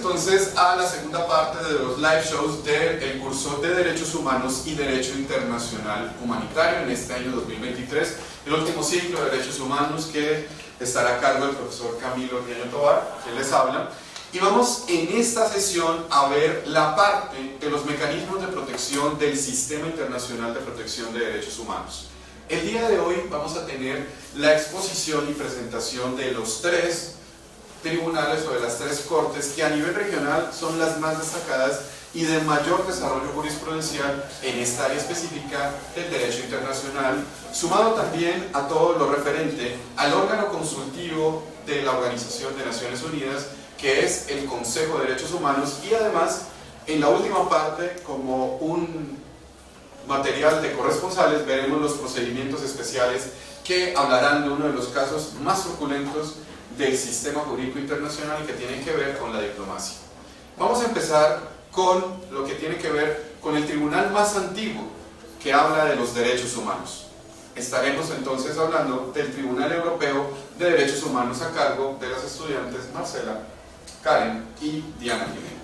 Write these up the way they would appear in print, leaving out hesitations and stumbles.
entonces a la segunda parte de los live shows del curso de Derechos Humanos y Derecho Internacional Humanitario en este año 2023, el último ciclo de Derechos Humanos que estará a cargo del profesor Camilo Riaño Tovar, quien les habla. Y vamos en esta sesión a ver la parte de los mecanismos de protección del Sistema Internacional de Protección de Derechos Humanos. El día de hoy vamos a tener la exposición y presentación de los tres tribunales o de las tres cortes que a nivel regional son las más destacadas y de mayor desarrollo jurisprudencial en esta área específica del derecho internacional, sumado también a todo lo referente al órgano consultivo de la Organización de Naciones Unidas, que es el Consejo de Derechos Humanos, y además en la última parte, como un material de corresponsales, veremos los procedimientos especiales que hablarán de uno de los casos más truculentos del sistema jurídico internacional y que tienen que ver con la diplomacia. Vamos a empezar con lo que tiene que ver con el tribunal más antiguo que habla de los derechos humanos. Estaremos entonces hablando del Tribunal Europeo de Derechos Humanos a cargo de las estudiantes Marcela, Karen y Diana Jiménez.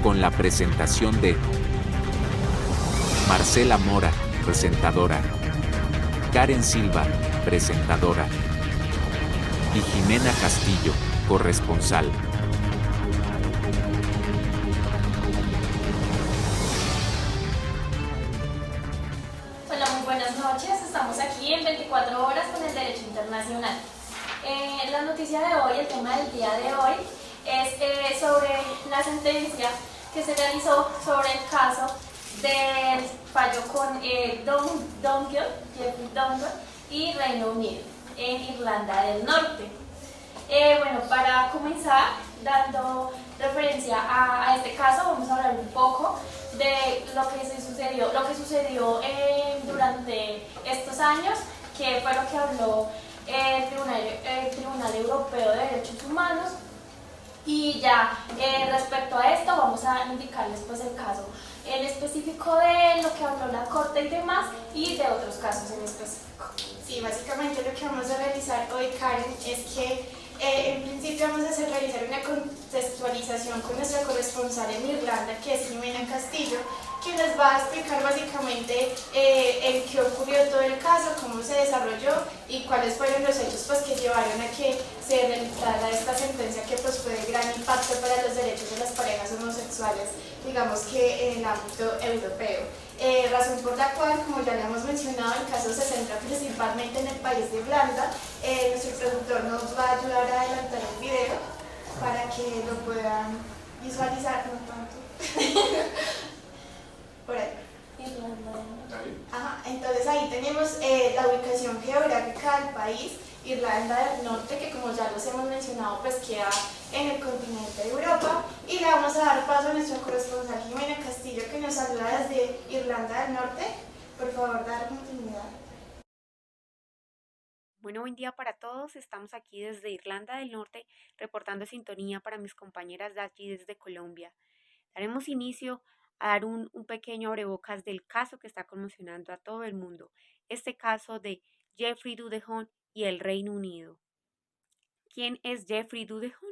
Con la presentación de Marcela Mora, presentadora, Karen Silva, presentadora, y Jimena Castillo, corresponsal. Hola, muy buenas noches. Estamos aquí en 24 horas con el derecho internacional. La noticia de hoy, el tema del día de hoy, es sobre la sentencia que se realizó sobre el caso del fallo con Jeffrey Dongle y Reino Unido en Irlanda del Norte. Bueno, para comenzar, dando referencia a este caso, vamos a hablar un poco de lo que sucedió durante estos años, que fue lo que habló el Tribunal Europeo de Derechos Humanos. Y ya respecto a esto vamos a indicarles pues el caso en específico de lo que habló la Corte y demás, y de otros casos en específico. Sí, básicamente lo que vamos a realizar hoy, Karen, es que en principio vamos a realizar una contextualización con nuestra corresponsal en Irlanda, que es Jimena Castillo, que nos va a explicar básicamente en qué ocurrió todo el caso, cómo se desarrolló y cuáles fueron los hechos pues, que llevaron a que se realizara esta sentencia, que pues, fue de gran impacto para los derechos de las parejas homosexuales, digamos que en el ámbito europeo. Razón por la cual, como ya le hemos mencionado, el caso se centra principalmente en el país de Irlanda. Nuestro productor nos va a ayudar a adelantar el video para que lo puedan visualizar, no tanto. Por ahí. Ajá, entonces ahí tenemos la ubicación geográfica del país, Irlanda del Norte, que como ya los hemos mencionado, pues queda en el continente de Europa, y le vamos a dar paso a nuestra corresponsal Jimena Castillo, que nos saluda desde Irlanda del Norte. Por favor, dar continuidad. Bueno, buen día para todos. Estamos aquí desde Irlanda del Norte, reportando sintonía para mis compañeras de allí desde Colombia. Daremos inicio a dar un pequeño abrebocas del caso que está conmocionando a todo el mundo, este caso de Jeffrey Dudehon y el Reino Unido. ¿Quién es Jeffrey Dudehon?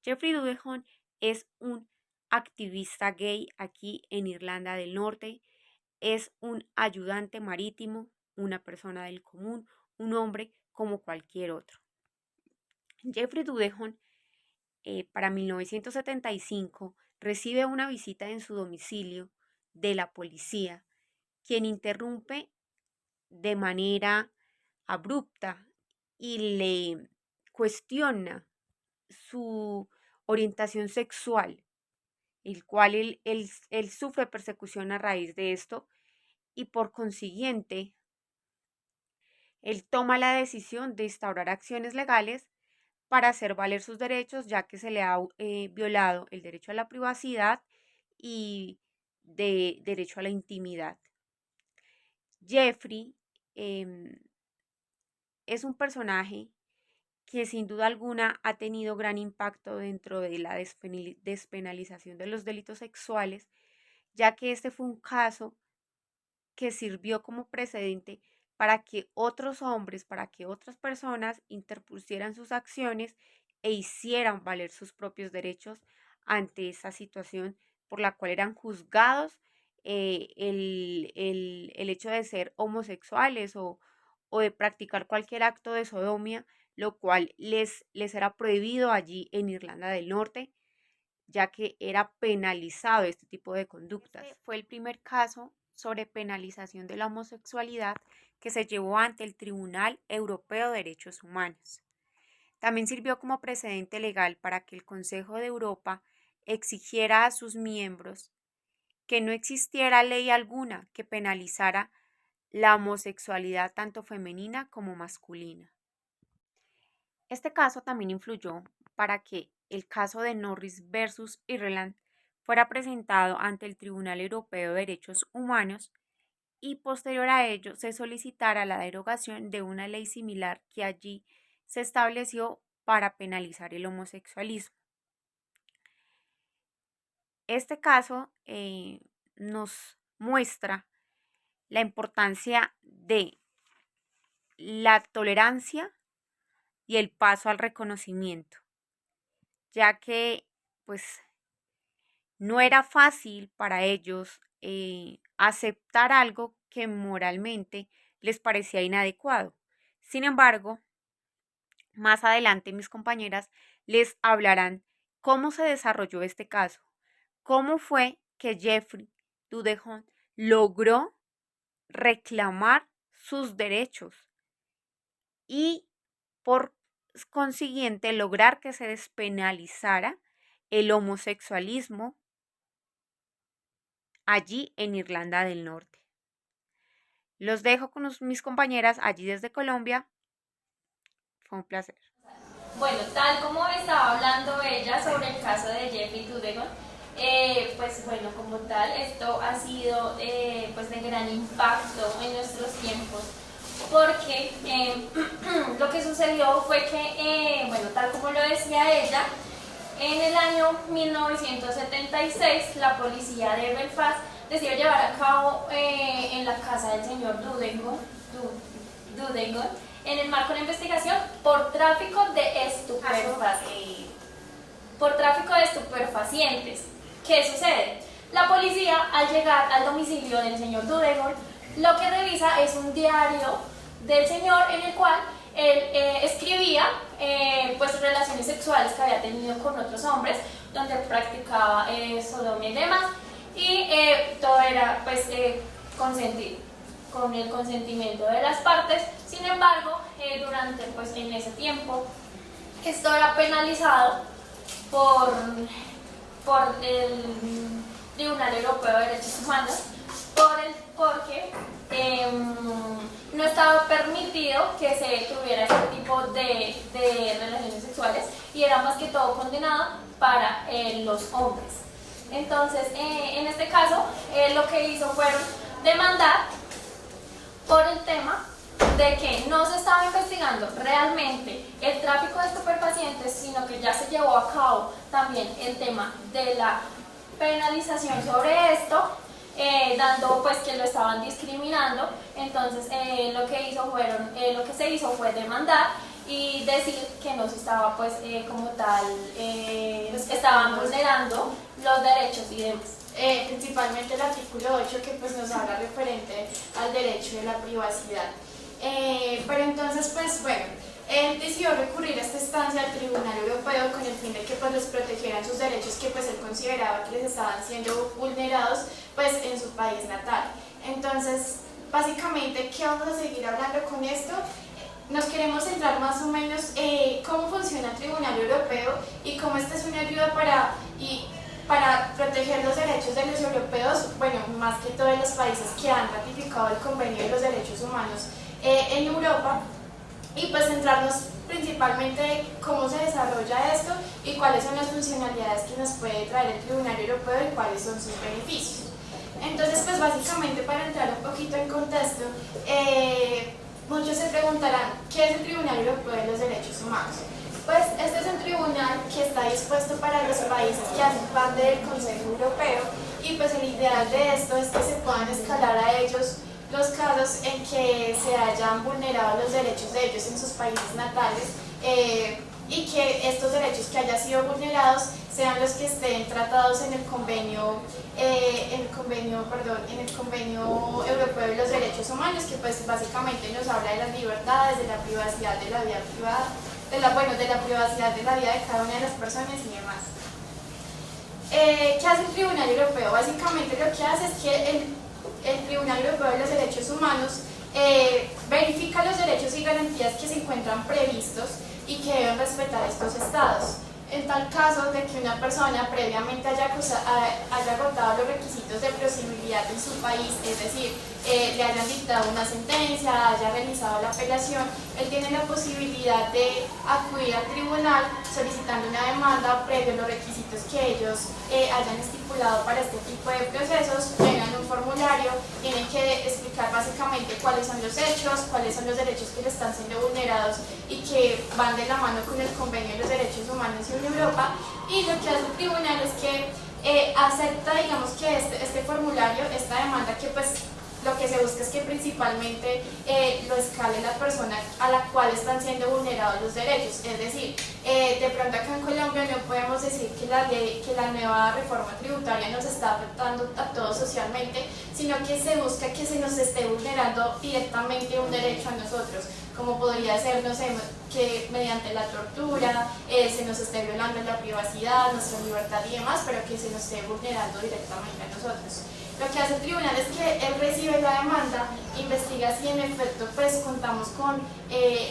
Jeffrey Dudehon es un activista gay aquí en Irlanda del Norte, es un ayudante marítimo, una persona del común, un hombre como cualquier otro. Jeffrey Dudehon, para 1975, recibe una visita en su domicilio de la policía, quien interrumpe de manera abrupta y le cuestiona su orientación sexual, el cual él sufre persecución a raíz de esto, y por consiguiente él toma la decisión de instaurar acciones legales para hacer valer sus derechos, ya que se le ha violado el derecho a la privacidad y de derecho a la intimidad. Jeffrey es un personaje que sin duda alguna ha tenido gran impacto dentro de la despenalización de los delitos sexuales, ya que este fue un caso que sirvió como precedente para que otros hombres, para que otras personas interpusieran sus acciones e hicieran valer sus propios derechos ante esa situación por la cual eran juzgados el hecho de ser homosexuales o de practicar cualquier acto de sodomía, lo cual les era prohibido allí en Irlanda del Norte, ya que era penalizado este tipo de conductas. Este fue el primer caso sobre penalización de la homosexualidad que se llevó ante el Tribunal Europeo de Derechos Humanos. También sirvió como precedente legal para que el Consejo de Europa exigiera a sus miembros que no existiera ley alguna que penalizara la homosexualidad tanto femenina como masculina. Este caso también influyó para que el caso de Norris versus Ireland fuera presentado ante el Tribunal Europeo de Derechos Humanos y posterior a ello se solicitara la derogación de una ley similar que allí se estableció para penalizar el homosexualismo. Este caso nos muestra la importancia de la tolerancia y el paso al reconocimiento, ya que pues no era fácil para ellos aceptar algo que moralmente les parecía inadecuado. Sin embargo, más adelante mis compañeras les hablarán cómo se desarrolló este caso, cómo fue que Jeffrey Dudehon logró reclamar sus derechos y por consiguiente lograr que se despenalizara el homosexualismo allí en Irlanda del Norte. Los dejo con mis compañeras allí desde Colombia. Fue un placer. Bueno, tal como estaba hablando ella sobre el caso de Jeffrey Dudehon, pues bueno, como tal, esto ha sido pues de gran impacto en nuestros tiempos, porque lo que sucedió fue que, bueno, tal como lo decía ella, en el año 1976 la policía de Belfast decidió llevar a cabo en la casa del señor Dudehon, en el marco de la investigación por tráfico de estupefacientes. ¿Qué sucede? La policía, al llegar al domicilio del señor Dudehon, lo que revisa es un diario del señor en el cual él escribía pues relaciones sexuales que había tenido con otros hombres, donde practicaba sodomía y demás, y todo era pues consentido, con el consentimiento de las partes. Sin embargo, durante pues en ese tiempo esto era penalizado por el Tribunal Europeo de Derechos Humanos porque no estaba permitido que se tuviera este tipo de relaciones sexuales y era más que todo condenado para los hombres. Entonces, en este caso, lo que hizo fueron demandar por el tema de que no se estaba investigando realmente el tráfico de estupefacientes, sino que ya se llevó a cabo también el tema de la penalización sobre esto, dando pues que lo estaban discriminando. Entonces lo que se hizo fue demandar y decir que no se estaba pues como tal, estaban vulnerando los derechos y demás. Principalmente el artículo 8 que pues nos habla referente al derecho de la privacidad. Pero entonces pues bueno, él decidió recurrir a esta instancia al Tribunal Europeo con el fin de que pues les protegieran sus derechos que pues él consideraba que les estaban siendo vulnerados pues en su país natal. Entonces básicamente, ¿qué vamos a seguir hablando con esto? Nos queremos centrar más o menos cómo funciona el Tribunal Europeo y cómo esta es una ayuda para proteger los derechos de los europeos, bueno, más que todos los países que han ratificado el Convenio de los Derechos Humanos en Europa, y pues centrarnos principalmente en cómo se desarrolla esto y cuáles son las funcionalidades que nos puede traer el Tribunal Europeo y cuáles son sus beneficios. Entonces, pues básicamente para entrar un poquito en contexto, muchos se preguntarán, ¿qué es el Tribunal Europeo de los Derechos Humanos? Pues este es un tribunal que está dispuesto para los países que hacen parte del Consejo Europeo y pues el ideal de esto es que se puedan escalar a ellos los casos en que se hayan vulnerado los derechos de ellos en sus países natales y que estos derechos que hayan sido vulnerados sean los que estén tratados en el convenio Europeo de los Derechos Humanos, que pues básicamente nos habla de las libertades, de la privacidad de la vida privada, de la privacidad de la vida de cada una de las personas y demás. ¿Qué hace el Tribunal Europeo? Básicamente lo que hace es que el Tribunal Europeo de los Derechos Humanos verifica los derechos y garantías que se encuentran previstos y que deben respetar estos estados. En tal caso de que una persona previamente haya agotado los requisitos de plausibilidad en su país, es decir, le hayan dictado una sentencia, haya realizado la apelación, él tiene la posibilidad de acudir al tribunal solicitando una demanda previo a los requisitos que ellos hayan estipulado para este tipo de procesos. Llenan un formulario, tienen que explicar básicamente cuáles son los hechos, cuáles son los derechos que le están siendo vulnerados y que van de la mano con el Convenio de los Derechos Humanos en Europa, y lo que hace el tribunal es que acepta, digamos, que este formulario, esta demanda, que pues lo que se busca es que principalmente lo escale la persona a la cual están siendo vulnerados los derechos. Es decir, de pronto acá en Colombia no podemos decir que la nueva reforma tributaria nos está afectando a todos socialmente, sino que se busca que se nos esté vulnerando directamente un derecho a nosotros, como podría ser, no sé, que mediante la tortura se nos esté violando la privacidad, nuestra libertad y demás, pero que se nos esté vulnerando directamente a nosotros. Lo que hace el tribunal es que él recibe la demanda, investiga si en efecto pues contamos con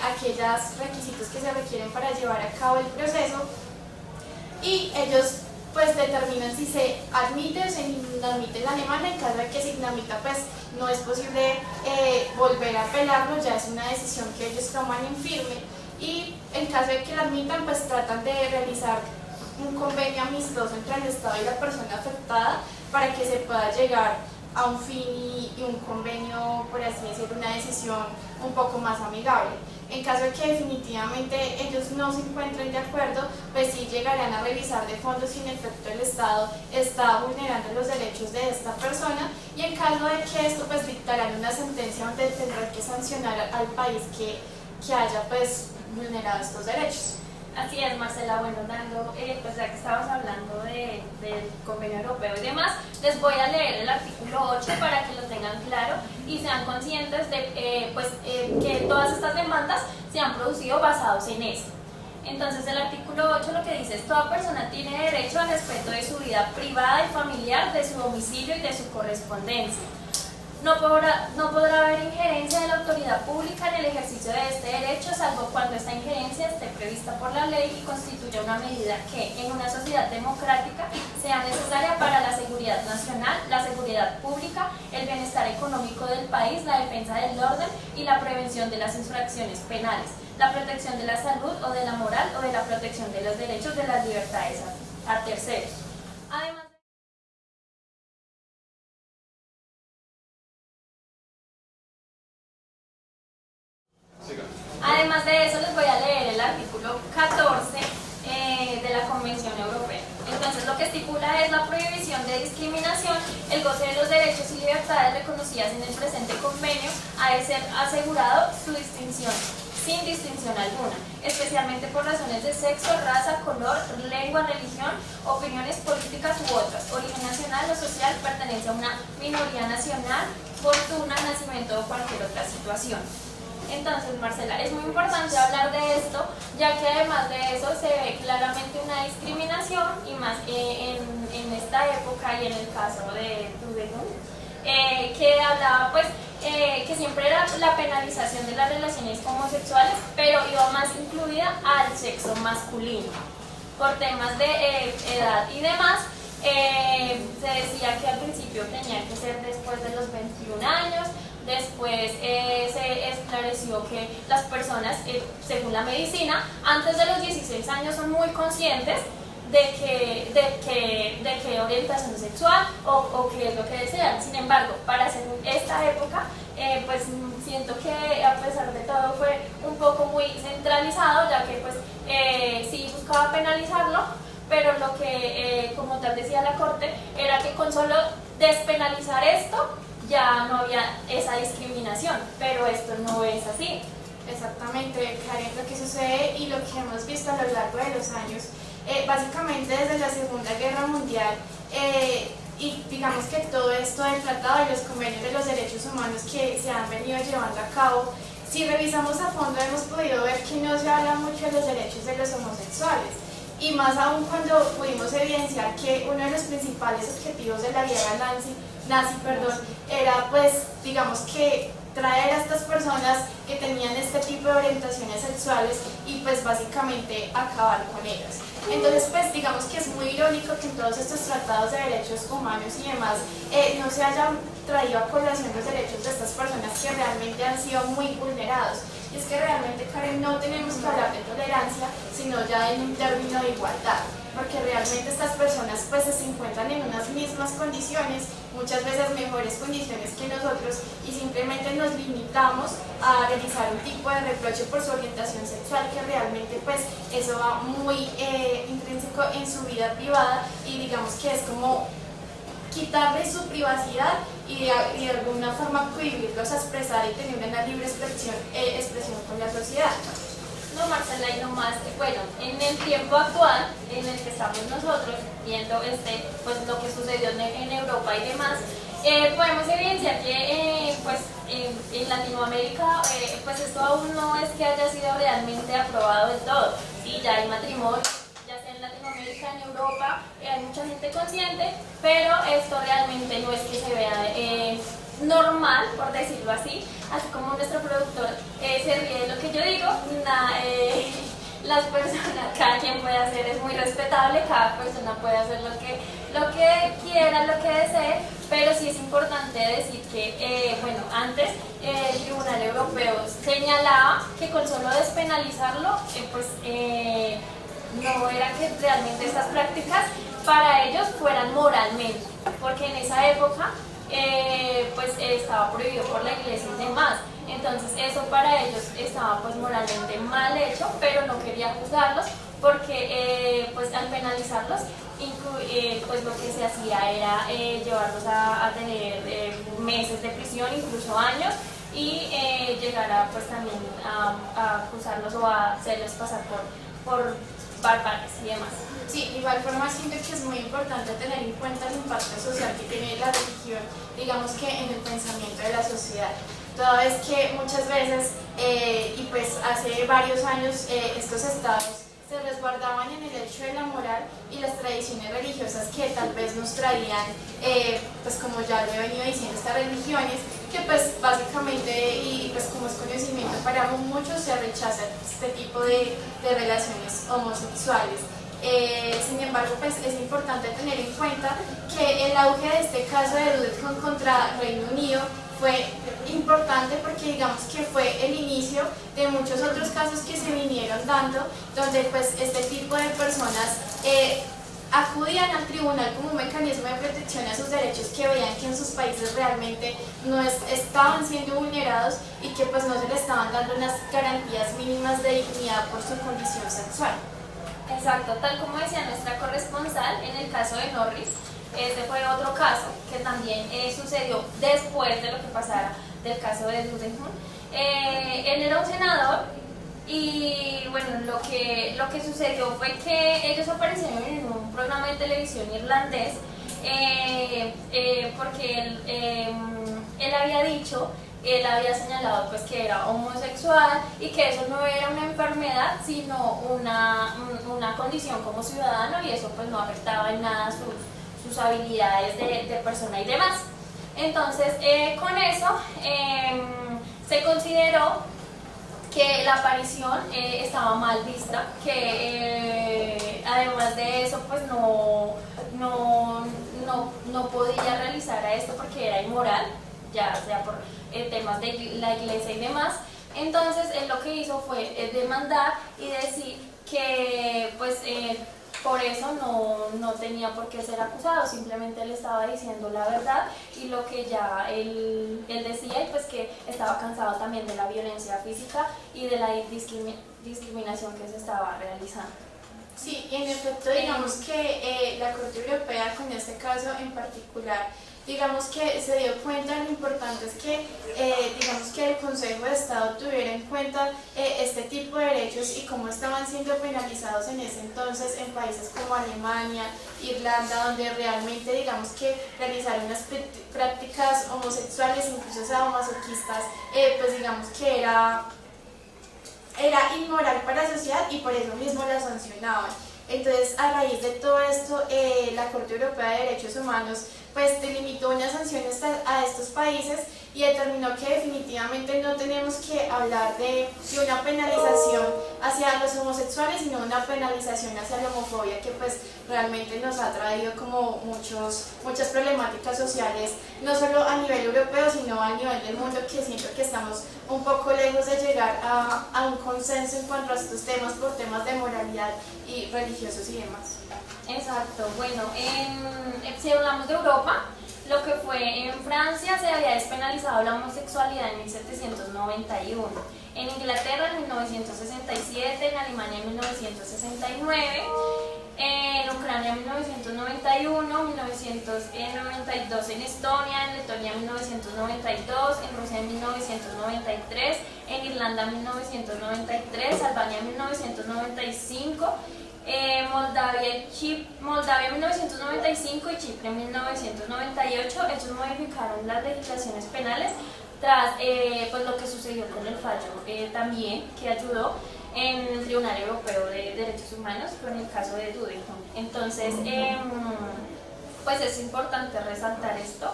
aquellos requisitos que se requieren para llevar a cabo el proceso, y ellos pues determinan si se admite o se inadmite la demanda. En caso de que se inadmita, pues no es posible volver a apelarlo, ya es una decisión que ellos toman en firme, y en caso de que la admitan, pues tratan de realizar un convenio amistoso entre el Estado y la persona afectada para que se pueda llegar a un fin y un convenio, por así decirlo, una decisión un poco más amigable. En caso de que definitivamente ellos no se encuentren de acuerdo, pues sí llegarán a revisar de fondo si en efecto el Estado está vulnerando los derechos de esta persona, y en caso de que esto, pues dictarán una sentencia donde tendrán que sancionar al país que haya pues vulnerado estos derechos. Así es, Marcela. Bueno, dando, pues ya que estabas hablando del Convenio Europeo y demás, les voy a leer el artículo 8 para que lo tengan claro y sean conscientes de que todas estas demandas se han producido basados en eso. Entonces, el artículo 8 lo que dice es: toda persona tiene derecho al respeto de su vida privada y familiar, de su domicilio y de su correspondencia. No podrá haber injerencia de la autoridad pública en el ejercicio de este derecho, salvo cuando esta injerencia esté prevista por la ley y constituya una medida que, en una sociedad democrática, sea necesaria para la seguridad nacional, la seguridad pública, el bienestar económico del país, la defensa del orden y la prevención de las infracciones penales, la protección de la salud o de la moral o de la protección de los derechos de las libertades a terceros. Además de eso, les voy a leer el artículo 14 de la Convención Europea. Entonces, lo que estipula es la prohibición de discriminación. El goce de los derechos y libertades reconocidas en el presente convenio ha de ser asegurado su distinción, sin distinción alguna, especialmente por razones de sexo, raza, color, lengua, religión, opiniones políticas u otras, origen nacional o social, pertenencia a una minoría nacional, fortuna, nacimiento o cualquier otra situación. Entonces, Marcela, es muy importante hablar de esto, ya que además de eso se ve claramente una discriminación, y más en esta época y en el caso de Dudegún, que hablaba pues que siempre era la penalización de las relaciones homosexuales, pero iba más incluida al sexo masculino, por temas de edad y demás. Se decía que al principio tenía que ser después de los 21 años, después se esclareció que las personas, según la medicina, antes de los 16 años son muy conscientes de qué orientación sexual o qué es lo que desean. Sin embargo, para esta época, pues siento que a pesar de todo fue un poco muy centralizado, ya que pues sí buscaba penalizarlo, pero lo que como tal decía la Corte era que con solo despenalizar esto ya no había esa discriminación, pero esto no es así. Exactamente, Karen, lo que sucede y lo que hemos visto a lo largo de los años, básicamente desde la Segunda Guerra Mundial, y digamos que todo esto del tratado y los convenios de los derechos humanos que se han venido llevando a cabo, si revisamos a fondo hemos podido ver que no se habla mucho de los derechos de los homosexuales, y más aún cuando pudimos evidenciar que uno de los principales objetivos de la guerra nazi, era pues digamos que traer a estas personas que tenían este tipo de orientaciones sexuales y pues básicamente acabar con ellas. Entonces pues digamos que es muy irónico que en todos estos tratados de derechos humanos y demás no se hayan traído a colación los derechos de estas personas que realmente han sido muy vulnerados. Y es que realmente, Karen, no tenemos que hablar de tolerancia, sino ya en un término de igualdad, porque realmente estas personas pues se encuentran en unas mismas condiciones, muchas veces mejores condiciones que nosotros, y simplemente nos limitamos a realizar un tipo de reproche por su orientación sexual, que realmente pues eso va muy intrínseco en su vida privada, y digamos que es como quitarle su privacidad y de alguna forma cohibirlos a expresar y tener una libre expresión con la sociedad. No, Marcela, y no más, bueno, en el tiempo actual en el que estamos nosotros viendo pues lo que sucedió en Europa y demás, podemos evidenciar que pues en Latinoamérica pues esto aún no es que haya sido realmente aprobado del todo. Sí, ya hay matrimonio, ya sea en Latinoamérica, en Europa, hay mucha gente consciente, pero esto realmente no es que se vea normal, por decirlo así como nuestro productor se ríe de lo que yo digo. Las personas, cada quien puede hacer, es muy respetable, cada persona puede hacer lo que quiera, lo que desee, pero sí es importante decir que, bueno, antes el Tribunal Europeo señalaba que con solo despenalizarlo, pues no era que realmente estas prácticas para ellos fueran moralmente, porque en esa época pues estaba prohibido por la iglesia y demás. Entonces eso para ellos estaba pues moralmente mal hecho, pero no quería juzgarlos porque pues al penalizarlos pues lo que se hacía era llevarlos a tener meses de prisión, incluso años, y llegar a pues también a acusarlos o a hacerles pasar por bárbaros y demás. Sí, de igual forma siento que es muy importante tener en cuenta el impacto social que tiene la religión, digamos que en el pensamiento de la sociedad. Toda vez que muchas veces, y pues hace varios años, estos estados se resguardaban en el hecho de la moral y las tradiciones religiosas que tal vez nos traían, pues como ya lo he venido diciendo, estas religiones, que pues básicamente, y pues como es conocimiento para muchos, se rechaza este tipo de relaciones homosexuales. Sin embargo, pues es importante tener en cuenta que el auge de este caso de Dudley contra Reino Unido fue importante porque digamos que fue el inicio de muchos otros casos que se vinieron dando, donde pues este tipo de personas acudían al tribunal como un mecanismo de protección a sus derechos, que veían que en sus países realmente no estaban siendo vulnerados y que pues no se les estaban dando unas garantías mínimas de dignidad por su condición sexual. Exacto, tal como decía nuestra corresponsal, en el caso de Norris, este fue otro caso que también sucedió después de lo que pasara del caso de Dudenham. Él era un senador y bueno, lo que sucedió fue que ellos aparecieron en un programa de televisión irlandés porque él había dicho, él había señalado pues que era homosexual y que eso no era una enfermedad sino una condición como ciudadano, y eso pues no afectaba en nada sus habilidades de persona y demás. Entonces con eso se consideró que la aparición estaba mal vista, que además de eso pues no podía realizar a esto porque era inmoral, ya sea por temas de la iglesia y demás. Entonces él lo que hizo fue demandar y decir que pues por eso no tenía por qué ser acusado, simplemente él estaba diciendo la verdad y lo que ya él decía, y pues que estaba cansado también de la violencia física y de la discriminación que se estaba realizando. Sí, y en efecto, digamos que la Corte Europea, con este caso en particular, digamos que se dio cuenta de lo importante es que, digamos que el Consejo de Estado tuviera en cuenta este tipo de derechos y cómo estaban siendo penalizados en ese entonces en países como Alemania, Irlanda, donde realmente, digamos que realizar unas prácticas homosexuales, incluso sadomasoquistas, pues digamos que era inmoral para la sociedad y por eso mismo la sancionaban. Entonces, a raíz de todo esto, la Corte Europea de Derechos Humanos pues delimitó unas sanciones a estos países y determinó que definitivamente no tenemos que hablar de una penalización hacia los homosexuales, sino una penalización hacia la homofobia, que pues realmente nos ha traído como muchas problemáticas sociales, no solo a nivel europeo, sino a nivel del mundo, que siento que estamos un poco lejos de llegar a un consenso en cuanto a estos temas por temas de moralidad y religiosos y demás. Exacto, bueno, si hablamos de Europa, lo que fue en Francia se había despenalizado la homosexualidad en 1791, en Inglaterra en 1967, en Alemania en 1969, en Ucrania en 1991, 1992 en Estonia, en Letonia en 1992, en Rusia en 1993, en Irlanda en 1993, Albania en 1995, Moldavia en 1995 y Chipre en 1998. Ellos modificaron las legislaciones penales tras pues lo que sucedió con el fallo también que ayudó en el Tribunal Europeo de Derechos Humanos con el caso de Dudenton. Entonces pues es importante resaltar esto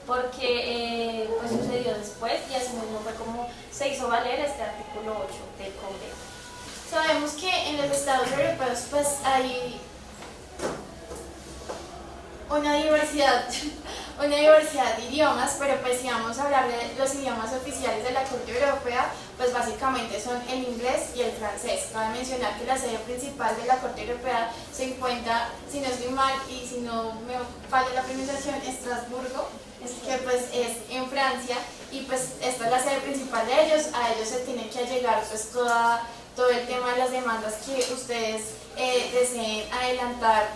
porque pues sucedió después y así mismo fue como se hizo valer este artículo 8 del Congreso. Sabemos que en los Estados europeos pues hay una diversidad de idiomas, pero pues si vamos a hablar de los idiomas oficiales de la Corte Europea, pues básicamente son el inglés y el francés. Cabe mencionar que la sede principal de la Corte Europea se encuentra, si no estoy mal y si no me falla la pronunciación, Estrasburgo, que pues es en Francia, y pues esta es la sede principal de ellos. A ellos se tiene que allegar pues todo el tema de las demandas que ustedes deseen adelantar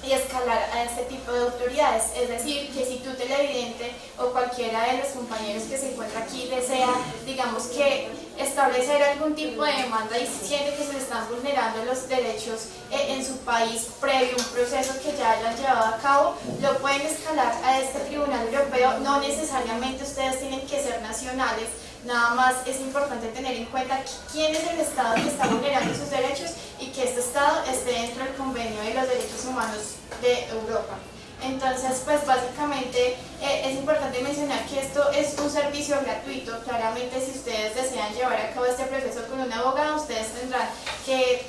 y escalar a este tipo de autoridades. Es decir, que si tú, televidente, o cualquiera de los compañeros que se encuentra aquí desea, digamos que establecer algún tipo de demanda y siente que se le están vulnerando los derechos en su país previo a un proceso que ya hayan llevado a cabo, lo pueden escalar a este Tribunal Europeo. No necesariamente ustedes tienen que ser nacionales, nada más es importante tener en cuenta quién es el Estado que está vulnerando sus derechos y que este Estado esté dentro del Convenio de los Derechos Humanos de Europa. Entonces, pues básicamente es importante mencionar que esto es un servicio gratuito. Claramente, si ustedes desean llevar a cabo este proceso con un abogado, ustedes tendrán que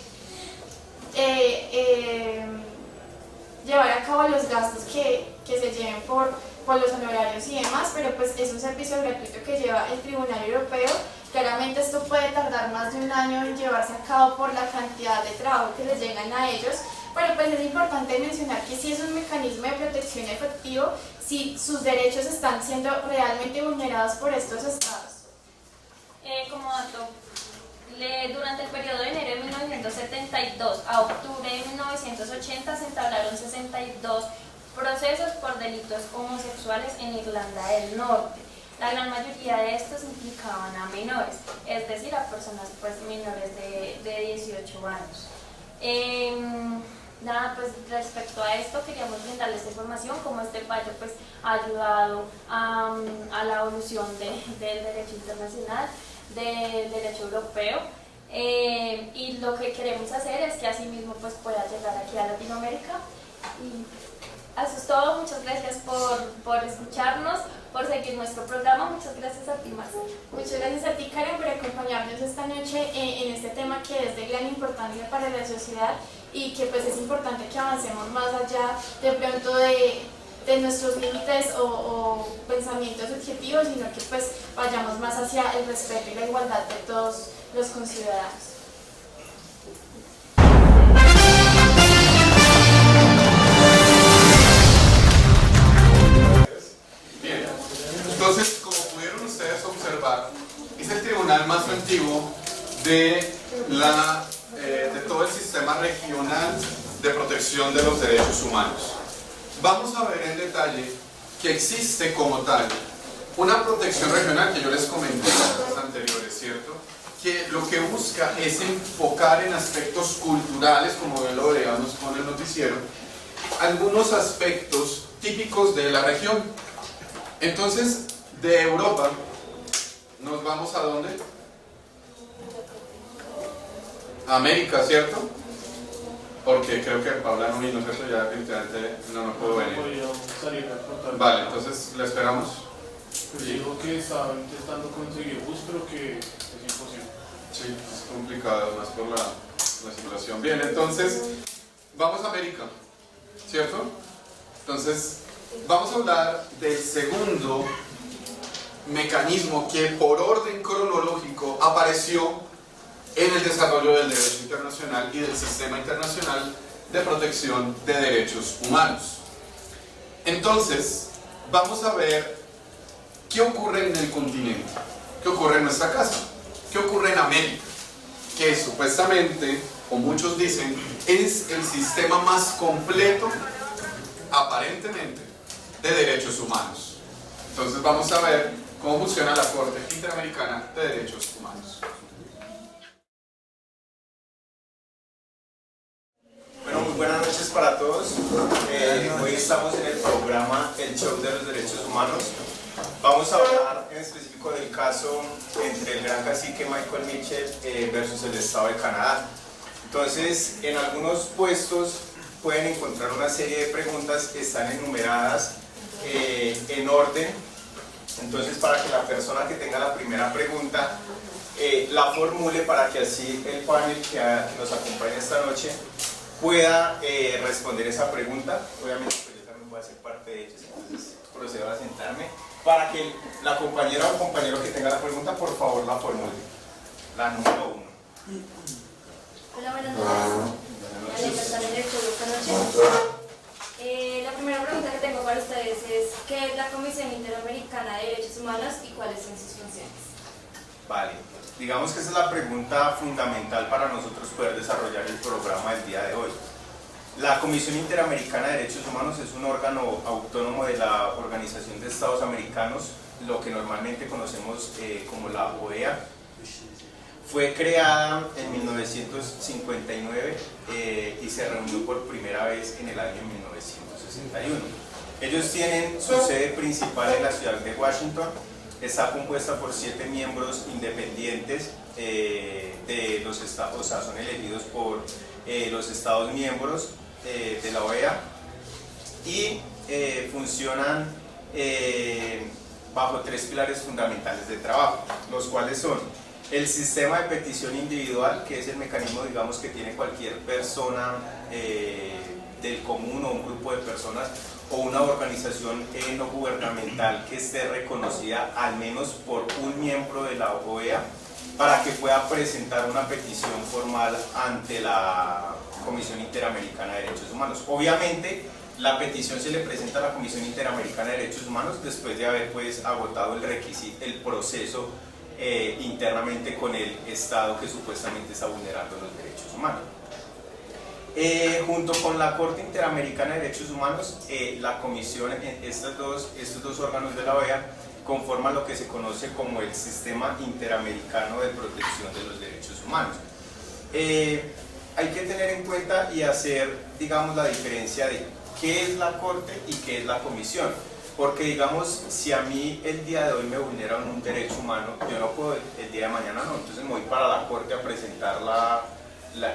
llevar a cabo los gastos que se lleven por los honorarios y demás, pero pues es un servicio gratuito que lleva el Tribunal Europeo. Claramente esto puede tardar más de un año en llevarse a cabo por la cantidad de trabajo que les llegan a ellos, pero pues es importante mencionar que sí es un mecanismo de protección efectivo si sus derechos están siendo realmente vulnerados por estos estados. Como dato, durante el periodo de enero de 1972 a octubre de 1980 se entablaron 62 procesos por delitos homosexuales en Irlanda del Norte. La gran mayoría de estos implicaban a menores, es decir, a personas pues menores de 18 años. Nada, pues respecto a esto queríamos brindarles esta información, como este fallo pues ha ayudado a la evolución del derecho internacional, del derecho europeo, y lo que queremos hacer es que así mismo pues pueda llegar aquí a Latinoamérica. Y eso es todo. Muchas gracias por escucharnos, por seguir nuestro programa. Muchas gracias a ti, Marcela. Muchas gracias a ti, Karen, por acompañarnos esta noche en este tema que es de gran importancia para la sociedad y que pues es importante que avancemos más allá de pronto de nuestros límites o pensamientos subjetivos, sino que pues vayamos más hacia el respeto y la igualdad de todos los conciudadanos. Bien, entonces, como pudieron ustedes observar, es el tribunal más antiguo de la de todo el sistema regional de protección de los derechos humanos. Vamos a ver en detalle que existe como tal una protección regional que yo les comenté en las anteriores, ¿cierto? Que lo que busca es enfocar en aspectos culturales, como bien lo veíamos con el noticiero, algunos aspectos típicos de la región. Entonces, de Europa, ¿nos vamos a dónde? A América, ¿cierto? Porque creo que Paula no vino, ¿cierto? Ya definitivamente no puedo venir. Vale, entonces la esperamos. Pues dijo que estaba intentando conseguir bus, pero que es imposible. Sí, es complicado, más por la situación. Bien, entonces, vamos a América, ¿cierto? Entonces, vamos a hablar del segundo mecanismo que por orden cronológico apareció en el desarrollo del derecho internacional y del sistema internacional de protección de derechos humanos. Entonces, vamos a ver qué ocurre en el continente, qué ocurre en nuestra casa, qué ocurre en América, que supuestamente, o muchos dicen, es el sistema más completo, aparentemente, de derechos humanos. Entonces vamos a ver cómo funciona la Corte Interamericana de Derechos Humanos. Bueno, muy buenas noches para todos. Hoy estamos en el programa El Show de los Derechos Humanos. Vamos a hablar en específico del caso entre el gran cacique Michael Mitchell versus el Estado de Canadá. Entonces, en algunos puestos pueden encontrar una serie de preguntas que están enumeradas en orden. Entonces, para que la persona que tenga la primera pregunta la formule, para que así el panel que nos acompaña esta noche pueda responder esa pregunta. Obviamente pues yo también voy a ser parte de ellos, entonces procedo a sentarme para que la compañera o compañero que tenga la pregunta por favor la formule. La número 1. Hola, buenas noches. Buenas noches. La primera pregunta que tengo para ustedes es ¿qué es la Comisión Interamericana de Derechos Humanos y cuáles son sus funciones? Vale, digamos que esa es la pregunta fundamental para nosotros poder desarrollar el programa del día de hoy. La Comisión Interamericana de Derechos Humanos es un órgano autónomo de la Organización de Estados Americanos, lo que normalmente conocemos como la OEA. Fue creada en 1959 y se reunió por primera vez en el año 1961. Ellos tienen su sede principal en la ciudad de Washington. Está compuesta por 7 miembros independientes de los estados, o sea, son elegidos por los estados miembros de la OEA y funcionan bajo 3 pilares fundamentales de trabajo, los cuales son el sistema de petición individual, que es el mecanismo, digamos, que tiene cualquier persona del común o un grupo de personas o una organización no gubernamental que esté reconocida al menos por un miembro de la OEA para que pueda presentar una petición formal ante la Comisión Interamericana de Derechos Humanos. Obviamente, la petición se le presenta a la Comisión Interamericana de Derechos Humanos después de haber pues agotado el requisito, el proceso internamente con el Estado que supuestamente está vulnerando los derechos humanos. Junto con la Corte Interamericana de Derechos Humanos, la Comisión, estos dos órganos de la OEA conforman lo que se conoce como el Sistema Interamericano de Protección de los Derechos Humanos. Hay que tener en cuenta y hacer, digamos, la diferencia de qué es la Corte y qué es la Comisión. Porque, digamos, si a mí el día de hoy me vulneran un derecho humano, yo no puedo el día de mañana, no, entonces me voy para la Corte a presentar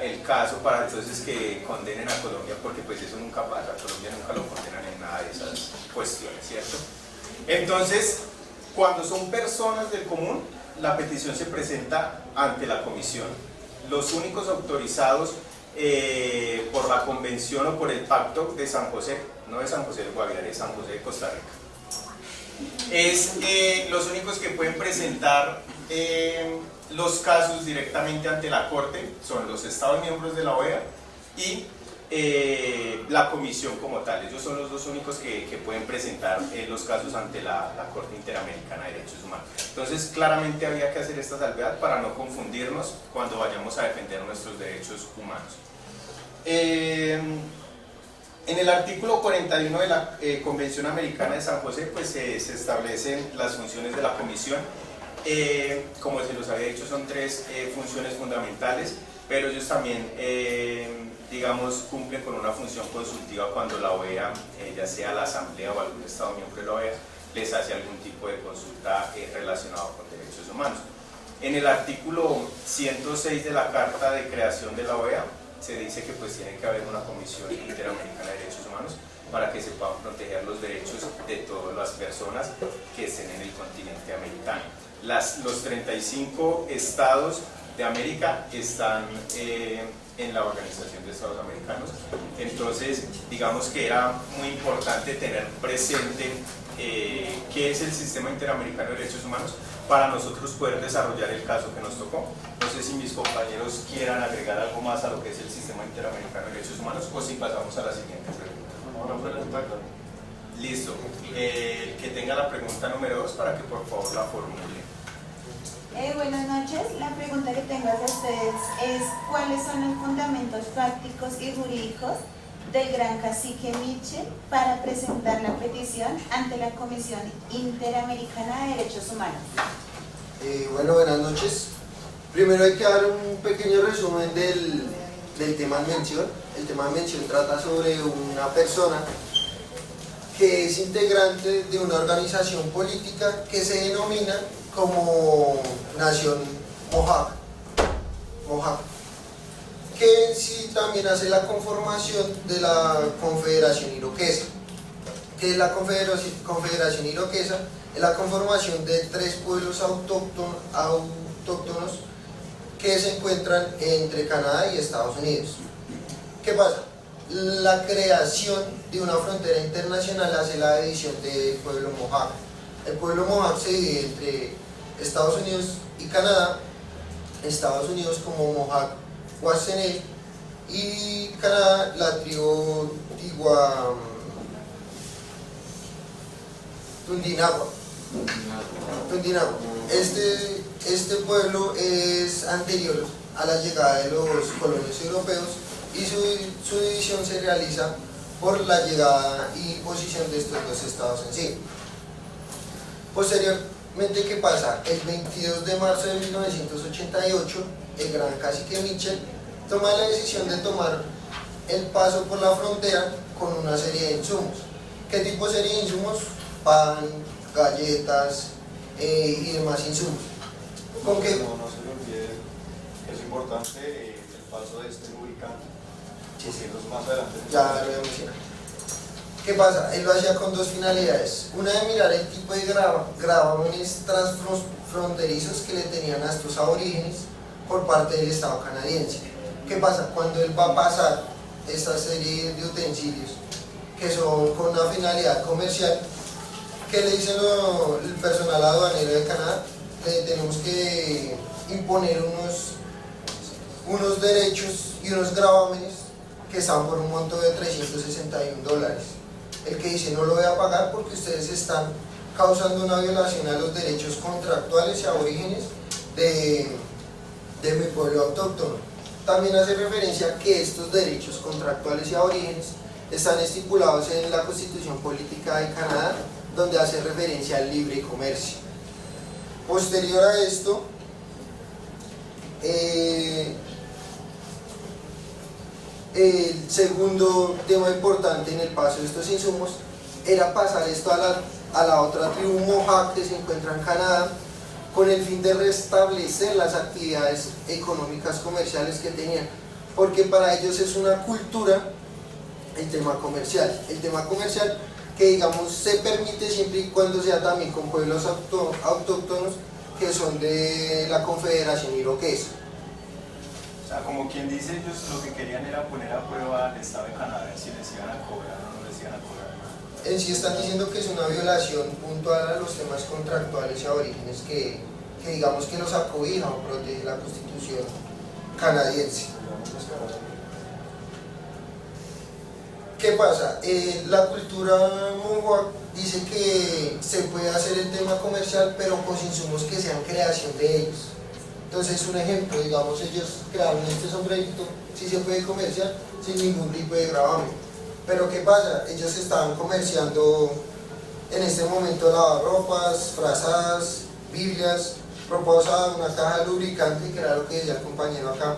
el caso para entonces que condenen a Colombia, porque pues eso nunca pasa, a Colombia nunca lo condenan en nada de esas cuestiones, ¿cierto? Entonces, cuando son personas del común, la petición se presenta ante la Comisión. Los únicos autorizados por la Convención o por el Pacto de San José, no de San José del Guaviare, de San José de Costa Rica, es los únicos que pueden presentar los casos directamente ante la Corte son los Estados miembros de la OEA y la comisión como tal. Ellos son los dos únicos que pueden presentar los casos ante la Corte Interamericana de Derechos Humanos. Entonces claramente había que hacer esta salvedad para no confundirnos cuando vayamos a defender nuestros derechos humanos. En el artículo 41 de la Convención Americana de San José pues se establecen las funciones de la comisión. Como se los había dicho, son tres funciones fundamentales, pero ellos también digamos, cumplen con una función consultiva cuando la OEA, ya sea la Asamblea o algún Estado miembro de la OEA, les hace algún tipo de consulta relacionado con derechos humanos. En el artículo 106 de la Carta de Creación de la OEA se dice que pues tiene que haber una Comisión Interamericana de Derechos Humanos para que se puedan proteger los derechos de todas las personas que estén en el continente americano. Los 35 estados de América están en la Organización de Estados Americanos, entonces digamos que era muy importante tener presente qué es el Sistema Interamericano de Derechos Humanos para nosotros poder desarrollar el caso que nos tocó. No sé si mis compañeros quieran agregar algo más a lo que es el Sistema Interamericano de Derechos Humanos o si pasamos a la siguiente pregunta. Listo. Que tenga la pregunta número 2 para que por favor la formule. Buenas noches. La pregunta que tengo hacia ustedes es ¿cuáles son los fundamentos fácticos y jurídicos del gran cacique Mitchell para presentar la petición ante la Comisión Interamericana de Derechos Humanos? Bueno, buenas noches. Primero hay que dar un pequeño resumen del tema en mención. El tema en mención trata sobre una persona que es integrante de una organización política que se denomina como Nación Mohawk, que en sí también hace la conformación de la Confederación Iroquesa. Que es la Confederación Iroquesa, es la conformación de 3 pueblos autóctonos que se encuentran entre Canadá y Estados Unidos. ¿Qué pasa? La creación de una frontera internacional hace la división del pueblo Mohawk. El pueblo Mohawk se divide entre Estados Unidos y Canadá, Estados Unidos como Mohawk Guasenel y Canadá la tribu Tundinagua. Este pueblo es anterior a la llegada de los colonos europeos y su división se realiza por la llegada y posición de estos 2 estados en sí. Posteriormente, ¿qué pasa? El 22 de marzo de 1988, el gran cacique Mitchell toma la decisión de tomar el paso por la frontera con una serie de insumos. ¿Qué tipo de serie de insumos? Pan, galletas y demás insumos. ¿Con qué? No se le olvide que es importante el paso de este lubricante. Sí, más adelante. Ya lo voy a mencionar. ¿Qué pasa? Él lo hacía con 2 finalidades. Una de mirar el tipo de gravámenes transfronterizos que le tenían a estos aborígenes por parte del Estado canadiense. ¿Qué pasa? Cuando él va a pasar esta serie de utensilios que son con una finalidad comercial, ¿qué le dicen el personal aduanero de Canadá? Le tenemos que imponer unos derechos y unos gravámenes que están por un monto de $361. El que dice no lo voy a pagar porque ustedes están causando una violación a los derechos contractuales y aborígenes de mi pueblo autóctono. También hace referencia a que estos derechos contractuales y aborígenes están estipulados en la Constitución Política de Canadá, donde hace referencia al libre comercio. Posterior a esto, el segundo tema importante en el paso de estos insumos era pasar esto a la otra tribu Mohawk que se encuentra en Canadá, con el fin de restablecer las actividades económicas comerciales que tenían, porque para ellos es una cultura el tema comercial que digamos se permite siempre y cuando sea también con pueblos autóctonos que son de la Confederación Iroquesa. O sea, como quien dice, ellos lo que querían era poner a prueba al Estado de Canadá si les iban a cobrar o no les iban a cobrar. En sí están diciendo que es una violación puntual a los temas contractuales y aborígenes que digamos que los acobija o protege la Constitución canadiense. ¿Qué pasa? La cultura mongoa dice que se puede hacer el tema comercial, pero con insumos que sean creación de ellos. Entonces, un ejemplo, digamos, ellos crearon este sombrerito, sí se puede comerciar sin ningún tipo de gravamen. Pero ¿qué pasa? Ellos estaban comerciando en este momento lavarropas, frazadas, biblias, ropa usada, una caja de lubricante, que era lo que decía el compañero acá,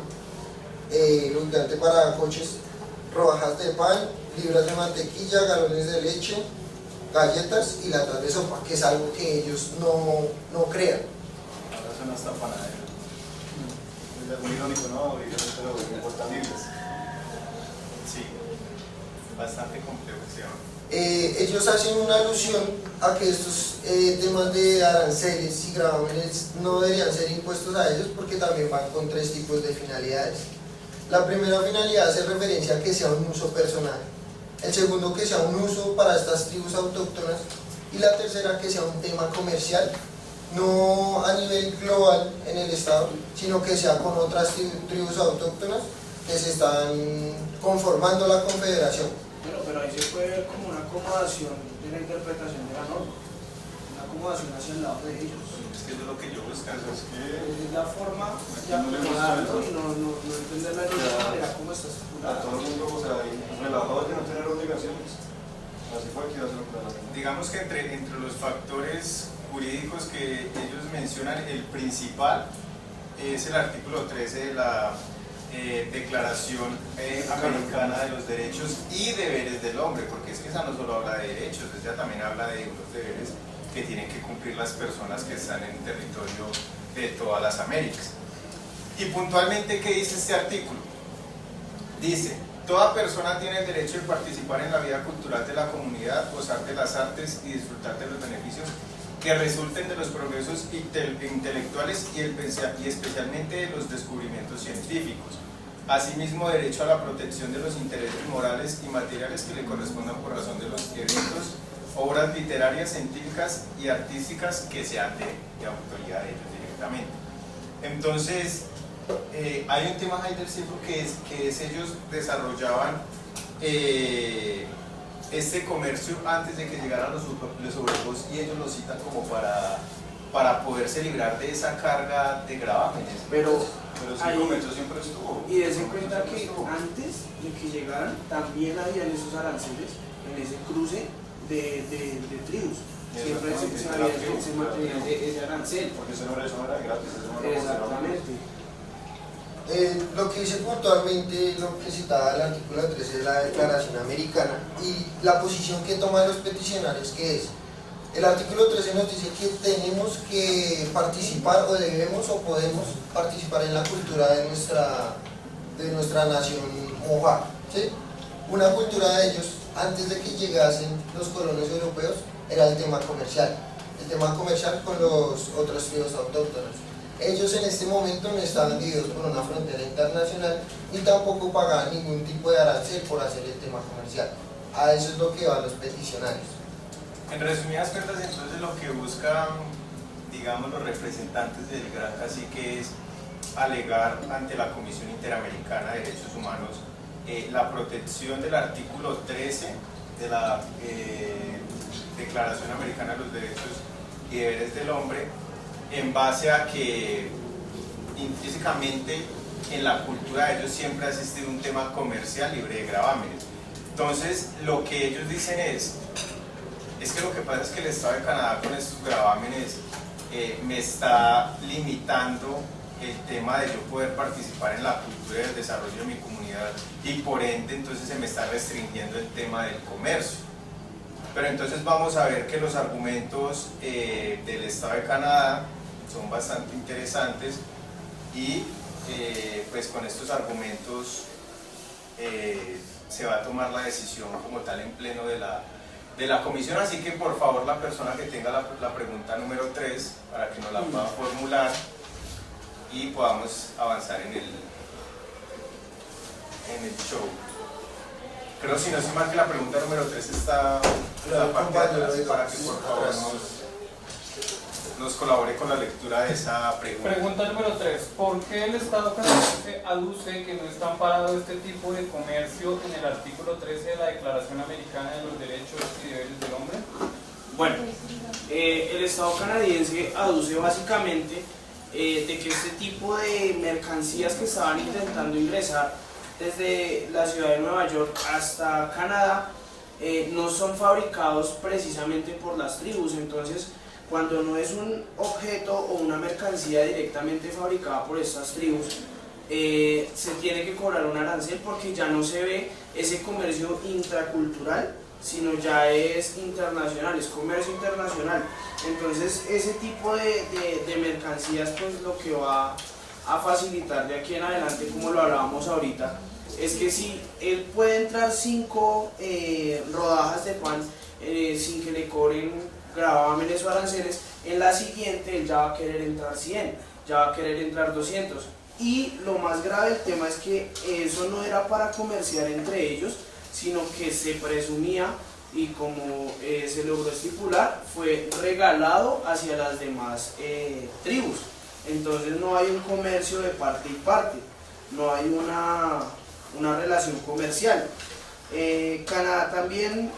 lubricante para coches, rodajas de pan, libras de mantequilla, galones de leche, galletas y latas de sopa, que es algo que ellos no crean. Ahora son hasta panaderos. Es muy irónico, ¿no? Pero muy importantes. Sí, bastante complejo ese tema. Ellos hacen una alusión a que estos temas de aranceles y gravámenes no deberían ser impuestos a ellos, porque también van con 3 tipos de finalidades. La primera finalidad hace referencia a que sea un uso personal, el segundo que sea un uso para estas tribus autóctonas y la tercera que sea un tema comercial, no a nivel global en el estado, sino que sea con otras tribus autóctonas que se están conformando la confederación. Bueno, pero ahí se puede ver como una acomodación de la interpretación de la norma, una acomodación hacia el lado de ellos. Es que eso es lo que yo busco, es que es la forma de acomodarlo y no entenderla de la manera como está estipulada. a todo el mundo, o sea, relajado de no tener obligaciones. Así cualquiera se lo puede hacer. Digamos que entre los factores jurídicos que ellos mencionan, el principal es el artículo 13 de la Declaración Americana de los Derechos y Deberes del Hombre, porque es que esa no solo habla de derechos, ella también habla de unos deberes que tienen que cumplir las personas que están en el territorio de todas las Américas. Y puntualmente, ¿qué dice este artículo? Dice: toda persona tiene el derecho de participar en la vida cultural de la comunidad, gozar de las artes y disfrutar de los beneficios que resulten de los progresos intelectuales y especialmente de los descubrimientos científicos. Asimismo, derecho a la protección de los intereses morales y materiales que le correspondan por razón de los eventos, obras literarias, científicas y artísticas que sean de autoridad de ellos directamente. Entonces, hay un tema ahí del siglo que es ellos desarrollaban este comercio antes de que llegaran los europeos, y ellos lo citan como para poderse librar de esa carga de gravámenes. Pero sí, el comercio siempre estuvo. Y dense cuenta que antes de que llegaran también habían esos aranceles en ese cruce de tribus. Siempre se mantenía ese arancel. Porque eso no era gratis, eso no era. Exactamente. Lo que dice puntualmente, lo que citaba el artículo 13 de la Declaración Americana y la posición que toman los peticionarios, que es: el artículo 13 nos dice que tenemos que participar, o debemos o podemos participar en la cultura de nuestra nación monja, ¿sí? Una cultura de ellos, antes de que llegasen los colonos europeos, era el tema comercial con los otros tribus autóctonos. Ellos en este momento no estaban divididos por una frontera internacional, ni tampoco pagaban ningún tipo de arancel por hacer el tema comercial. A eso es lo que van los peticionarios. En resumidas cuentas, entonces, lo que buscan, digamos, los representantes del Gran Cacique es alegar ante la Comisión Interamericana de Derechos Humanos la protección del artículo 13 de la Declaración Americana de los Derechos y Deberes del Hombre, en base a que intrínsecamente en la cultura de ellos siempre ha existido un tema comercial libre de gravámenes. Entonces, lo que ellos dicen es que lo que pasa es que el Estado de Canadá con estos gravámenes me está limitando el tema de yo poder participar en la cultura y el desarrollo de mi comunidad, y por ende entonces se me está restringiendo el tema del comercio. Pero entonces vamos a ver que los argumentos del Estado de Canadá son bastante interesantes, y pues con estos argumentos se va a tomar la decisión como tal en pleno de la comisión. Así que por favor, la persona que tenga la pregunta número 3, para que nos la pueda formular y podamos avanzar en el show. Creo, si no estoy mal, que la pregunta número 3 está en la parte de atrás, para que por favor nos... nos colabore con la lectura de esa pregunta. Pregunta número 3. ¿Por qué el Estado canadiense aduce que no está amparado este tipo de comercio en el artículo 13 de la Declaración Americana de los Derechos y Deberes del Hombre? Bueno, el Estado canadiense aduce básicamente de que este tipo de mercancías que estaban intentando ingresar desde la ciudad de Nueva York hasta Canadá no son fabricados precisamente por las tribus. Entonces, cuando no es un objeto o una mercancía directamente fabricada por estas tribus, se tiene que cobrar un arancel porque ya no se ve ese comercio intracultural, sino ya es internacional, es comercio internacional. Entonces ese tipo de mercancías, pues lo que va a facilitar de aquí en adelante, como lo hablábamos ahorita, es que si él puede entrar 5 rodajas de pan sin que le cobren gravámenes o aranceles, en la siguiente él ya va a querer entrar 100, ya va a querer entrar 200. Y lo más grave del tema es que eso no era para comerciar entre ellos, sino que se presumía, y como se logró estipular, fue regalado hacia las demás tribus. Entonces no hay un comercio de parte y parte, no hay una relación comercial. Canadá también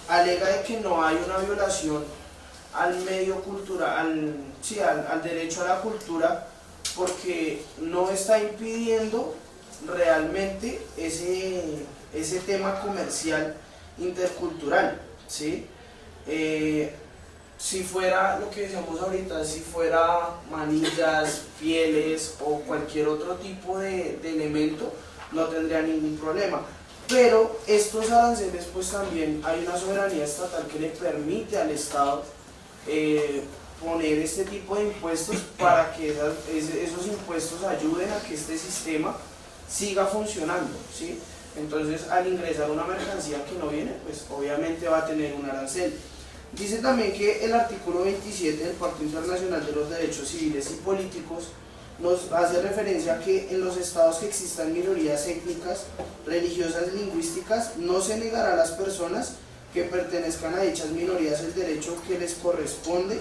alega de que no hay una violación al medio cultural, al derecho a la cultura, porque no está impidiendo realmente ese tema comercial intercultural, ¿sí? Si fuera lo que decíamos ahorita, si fuera manillas, pieles o cualquier otro tipo de elemento, no tendría ningún problema. Pero estos aranceles, pues también hay una soberanía estatal que le permite al Estado poner este tipo de impuestos para que esos impuestos ayuden a que este sistema siga funcionando, ¿sí? Entonces, al ingresar una mercancía que no viene, pues obviamente va a tener un arancel. Dice también que el artículo 27 del Pacto Internacional de los Derechos Civiles y Políticos nos hace referencia a que en los estados que existan minorías étnicas, religiosas, lingüísticas, no se negará a las personas que pertenezcan a dichas minorías el derecho que les corresponde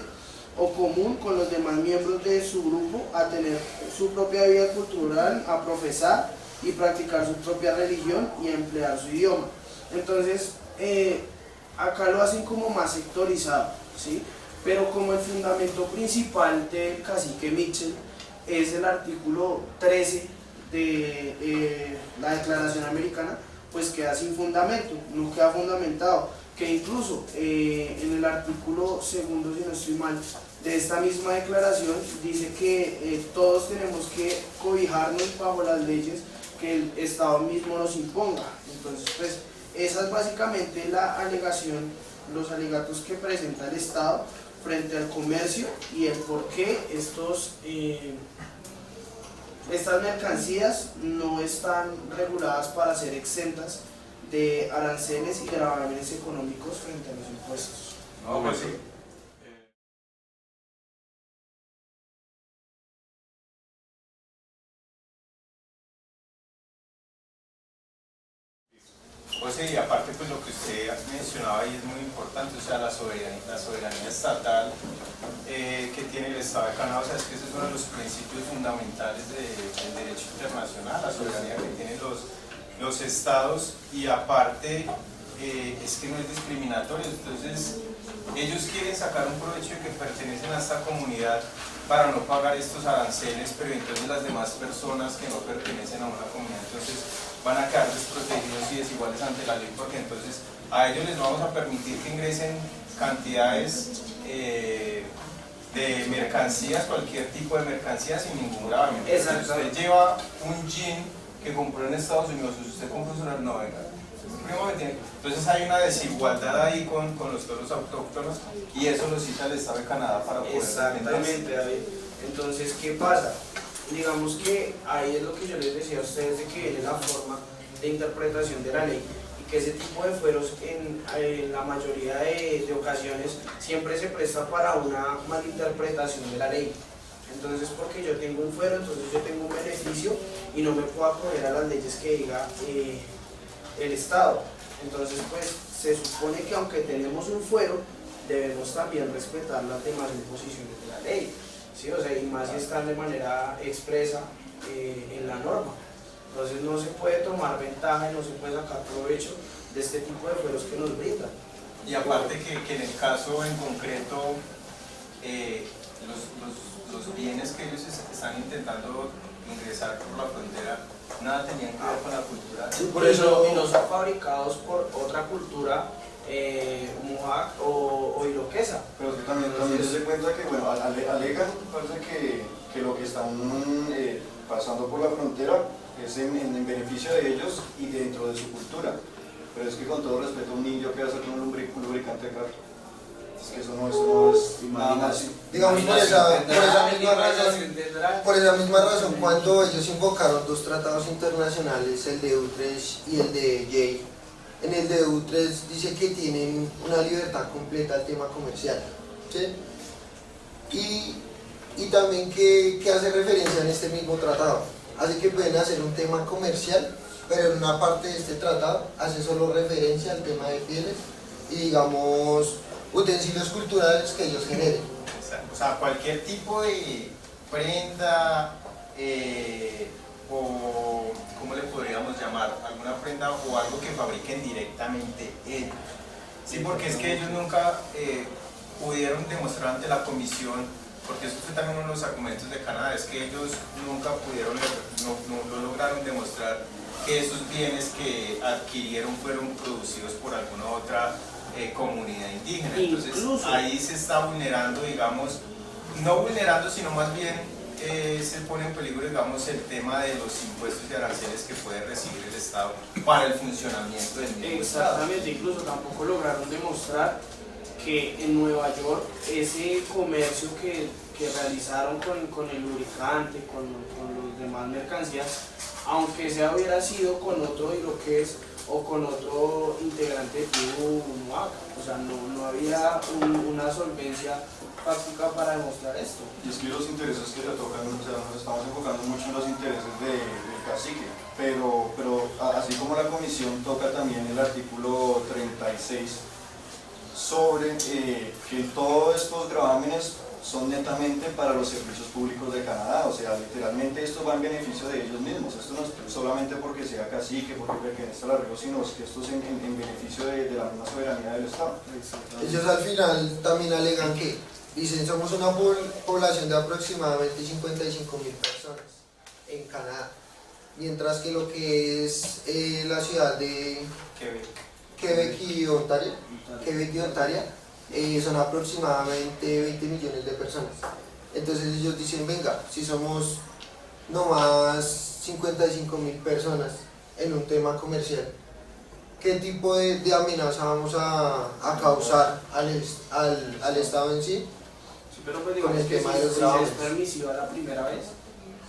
o común con los demás miembros de su grupo a tener su propia vida cultural, a profesar y practicar su propia religión y a emplear su idioma. Entonces, acá lo hacen como más sectorizado, ¿sí? Pero como el fundamento principal del cacique Mitchell es el artículo 13 de la Declaración Americana, pues queda sin fundamento, no queda fundamentado, que incluso en el artículo 2, si no estoy mal, de esta misma declaración dice que todos tenemos que cobijarnos bajo las leyes que el Estado mismo nos imponga. Entonces, pues esa es básicamente la alegación, los alegatos que presenta el Estado frente al comercio y el por qué estas mercancías no están reguladas para ser exentas de aranceles y gravámenes económicos frente a los impuestos. No, pues sí. Pues sí, y aparte pues lo que usted mencionaba ahí es muy importante, o sea, la soberanía estatal que tiene el Estado de Canadá, o sea, es que ese es uno de los principios fundamentales del derecho internacional, la soberanía que tienen los estados, y aparte es que no es discriminatorio. Entonces ellos quieren sacar un provecho de que pertenecen a esta comunidad para no pagar estos aranceles, pero entonces las demás personas que no pertenecen a una comunidad entonces van a quedar desprotegidos y desiguales ante la ley, porque entonces a ellos les vamos a permitir que ingresen cantidades de mercancías, cualquier tipo de mercancía sin ningún gravamen. Si usted lleva un jean que compró en Estados Unidos, si usted compra un celular, no, venga. Entonces hay una desigualdad ahí con los pueblos autóctonos, y eso lo cita el Estado de Canadá para poder... Exactamente, David. Entonces, ¿qué pasa? Digamos que ahí es lo que yo les decía a ustedes, de que viene la forma de interpretación de la ley, y que ese tipo de fueros en la mayoría de ocasiones siempre se presta para una malinterpretación de la ley. Entonces, porque yo tengo un fuero, entonces yo tengo un beneficio y no me puedo acoger a las leyes que diga el Estado. Entonces, pues se supone que aunque tenemos un fuero, debemos también respetar las demás disposiciones de la ley, ¿sí? O sea, y más si están de manera expresa en la norma. Entonces no se puede tomar ventaja y no se puede sacar provecho de este tipo de fueros que nos brindan. Y aparte que en el caso en concreto, los bienes que ellos están intentando ingresar por la frontera, nada tenían que ver con la cultura. Sí, por eso, y no son fabricados por otra cultura, Mohawk o iroquesa. Pero también se da cuenta que, bueno, alegan, parece que lo que están pasando por la frontera es en beneficio de ellos y dentro de su cultura. Pero es que con todo respeto, un indio que hace con un lubricante de carro. Es que eso no es nada más. Digamos, por esa misma razón, cuando ellos invocaron dos tratados internacionales, el de Utrecht y el de Yale, en el de Utrecht dice que tienen una libertad completa al tema comercial, ¿sí? Y también que hace referencia en este mismo tratado, así que pueden hacer un tema comercial, pero en una parte de este tratado hace solo referencia al tema de pieles y, digamos, utensilios culturales que ellos generen. O sea, cualquier tipo de prenda o, ¿cómo le podríamos llamar? Alguna prenda o algo que fabriquen directamente ellos. Sí, porque es que ellos nunca pudieron demostrar ante la comisión, porque eso fue también uno de los argumentos de Canadá, es que ellos nunca pudieron, no lograron demostrar que esos bienes que adquirieron fueron producidos por alguna otra comunidad indígena. Entonces incluso ahí se está vulnerando, digamos, no vulnerando, sino más bien se pone en peligro, digamos, el tema de los impuestos y aranceles que puede recibir el Estado para el funcionamiento del mismo Estado. Exactamente, incluso tampoco lograron demostrar que en Nueva York ese comercio que realizaron con el lubricante, con los demás mercancías, aunque sea hubiera sido con otro iroqués o con otro integrante de tribu Mohawk, o sea, no había una solvencia práctica para demostrar esto. Y es que los intereses que le tocan, o sea, nos estamos enfocando mucho en los intereses del cacique, pero así como la comisión toca también el artículo 36 sobre que todos estos gravámenes son netamente para los servicios públicos de Canadá, o sea, literalmente esto va en beneficio de ellos mismos, esto no es solamente porque sea cacique, porque pertenece al arraigo, sino que esto es en beneficio de la misma soberanía del Estado. Ellos al final también alegan que, dicen, somos una población de aproximadamente 55.000 personas en Canadá, mientras que lo que es la ciudad de Quebec y Ontario, son aproximadamente 20 millones de personas. Entonces ellos dicen, venga, si somos nomás 55.000 personas en un tema comercial, ¿qué tipo de amenaza vamos a causar al Estado en sí? Sí, pero pues digamos que si es permisiva la primera vez,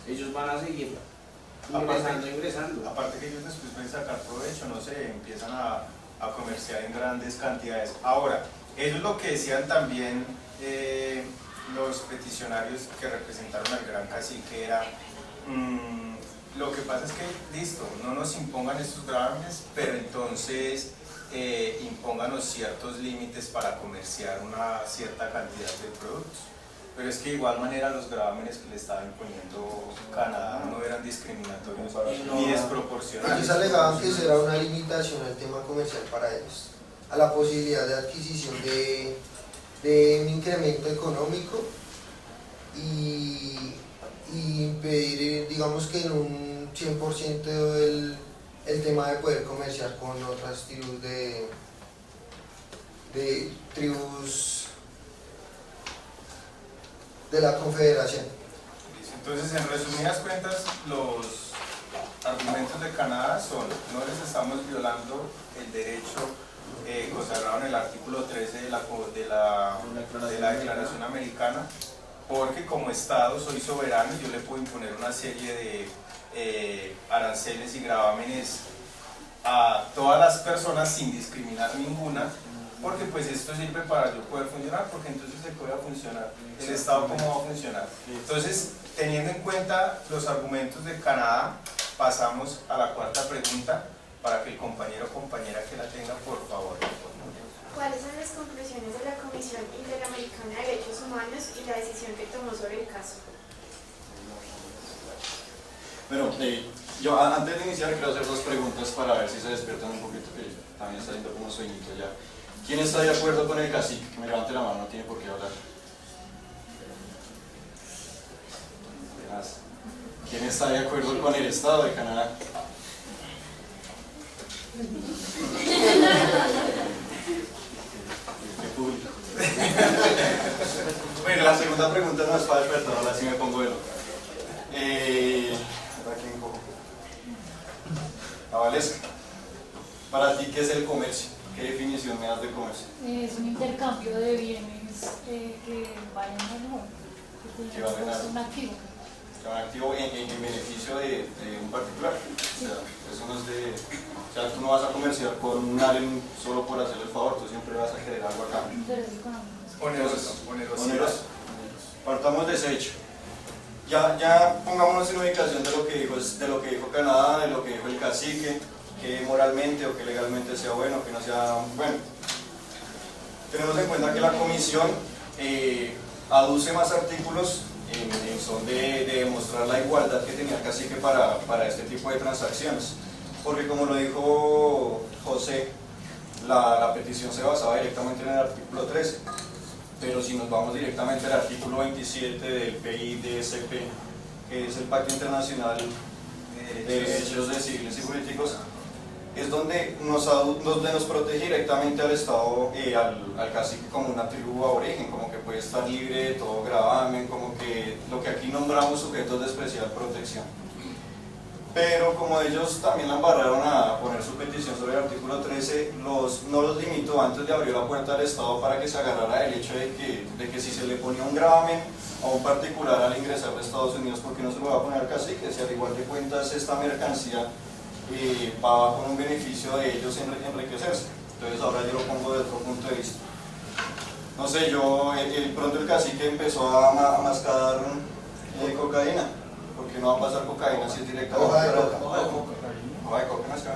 ellos van a seguir ingresando. Aparte que ellos después pueden sacar provecho, no sé, empiezan a comerciar en grandes cantidades. Ahora, eso es lo que decían también los peticionarios que representaron al Gran Cacique, era lo que pasa es que, listo, no nos impongan estos gravámenes, pero entonces impónganos ciertos límites para comerciar una cierta cantidad de productos. Pero es que de igual manera los gravámenes que le estaba imponiendo Canadá no eran discriminatorios ni desproporcionales. Ellos alegaban que eso era una limitación al tema comercial para ellos, a la posibilidad de adquisición de un incremento económico y impedir, digamos que en un 100% el tema de poder comerciar con otras tribus de la Confederación. Entonces, en resumidas cuentas, los argumentos de Canadá son: no les estamos violando el derecho consagrado en el artículo 13 de la Declaración Americana, porque como Estado soy soberano y yo le puedo imponer una serie de aranceles y gravámenes a todas las personas sin discriminar ninguna, porque pues esto sirve para yo poder funcionar, porque entonces se puede funcionar. ¿El Estado cómo va a funcionar? Entonces, teniendo en cuenta los argumentos de Canadá, pasamos a la cuarta pregunta para que el compañero o compañera que la tenga, por favor. ¿Cuáles son las conclusiones de la Comisión Interamericana de Derechos Humanos y la decisión que tomó sobre el caso? Bueno, yo antes de iniciar quiero hacer dos preguntas para ver si se despiertan un poquito, que también está yendo como sueñito ya. ¿Quién está de acuerdo con el cacique? Que me levante la mano, no tiene por qué hablar. ¿Quién está de acuerdo con el Estado de Canadá? Qué público. Bueno, la segunda pregunta no es para despertar, ahora sí me pongo velo. ¿Para quién cojo? Valesca, para ti, ¿qué es el comercio? ¿Qué definición me das de comercio? Es un intercambio de bienes que valen mejor, que valen algo. un activo. Un activo en beneficio de un particular. Sí. O sea, eso no es de. O sea, tú no vas a comerciar con alguien solo por hacerle el favor, tú siempre vas a querer algo a cambio. Oneroso. Partamos de ese hecho. Ya pongámonos en ubicación de lo que dijo Canadá, de lo que dijo el cacique, que moralmente o que legalmente sea bueno, que no sea bueno. Tenemos en cuenta que la comisión aduce más artículos en son de demostrar la igualdad que tenía el cacique para este tipo de transacciones. Porque como lo dijo José, la petición se basaba directamente en el artículo 13. Pero si nos vamos directamente al artículo 27 del PIDSP, que es el Pacto Internacional de Derechos de Civiles y Políticos, es donde nos protege directamente al Estado, al cacique como una tribu aborigen, como que puede estar libre de todo gravamen, como que lo que aquí nombramos sujetos de especial protección. Pero como ellos también la embarraron a poner su petición sobre el artículo 13, no los limitó antes de abrir la puerta al Estado para que se agarrara del hecho de que si se le ponía un gravamen a un particular al ingresar de Estados Unidos, ¿por qué no se lo va a poner al cacique? Si al igual de cuentas esta mercancía va con un beneficio de ellos enriquecerse. Entonces ahora yo lo pongo desde otro punto de vista. No sé, pronto el cacique empezó a mascar cocaína. Porque no va a pasar cocaína si es directamente hoja de coca. Hoja de coca, no es que no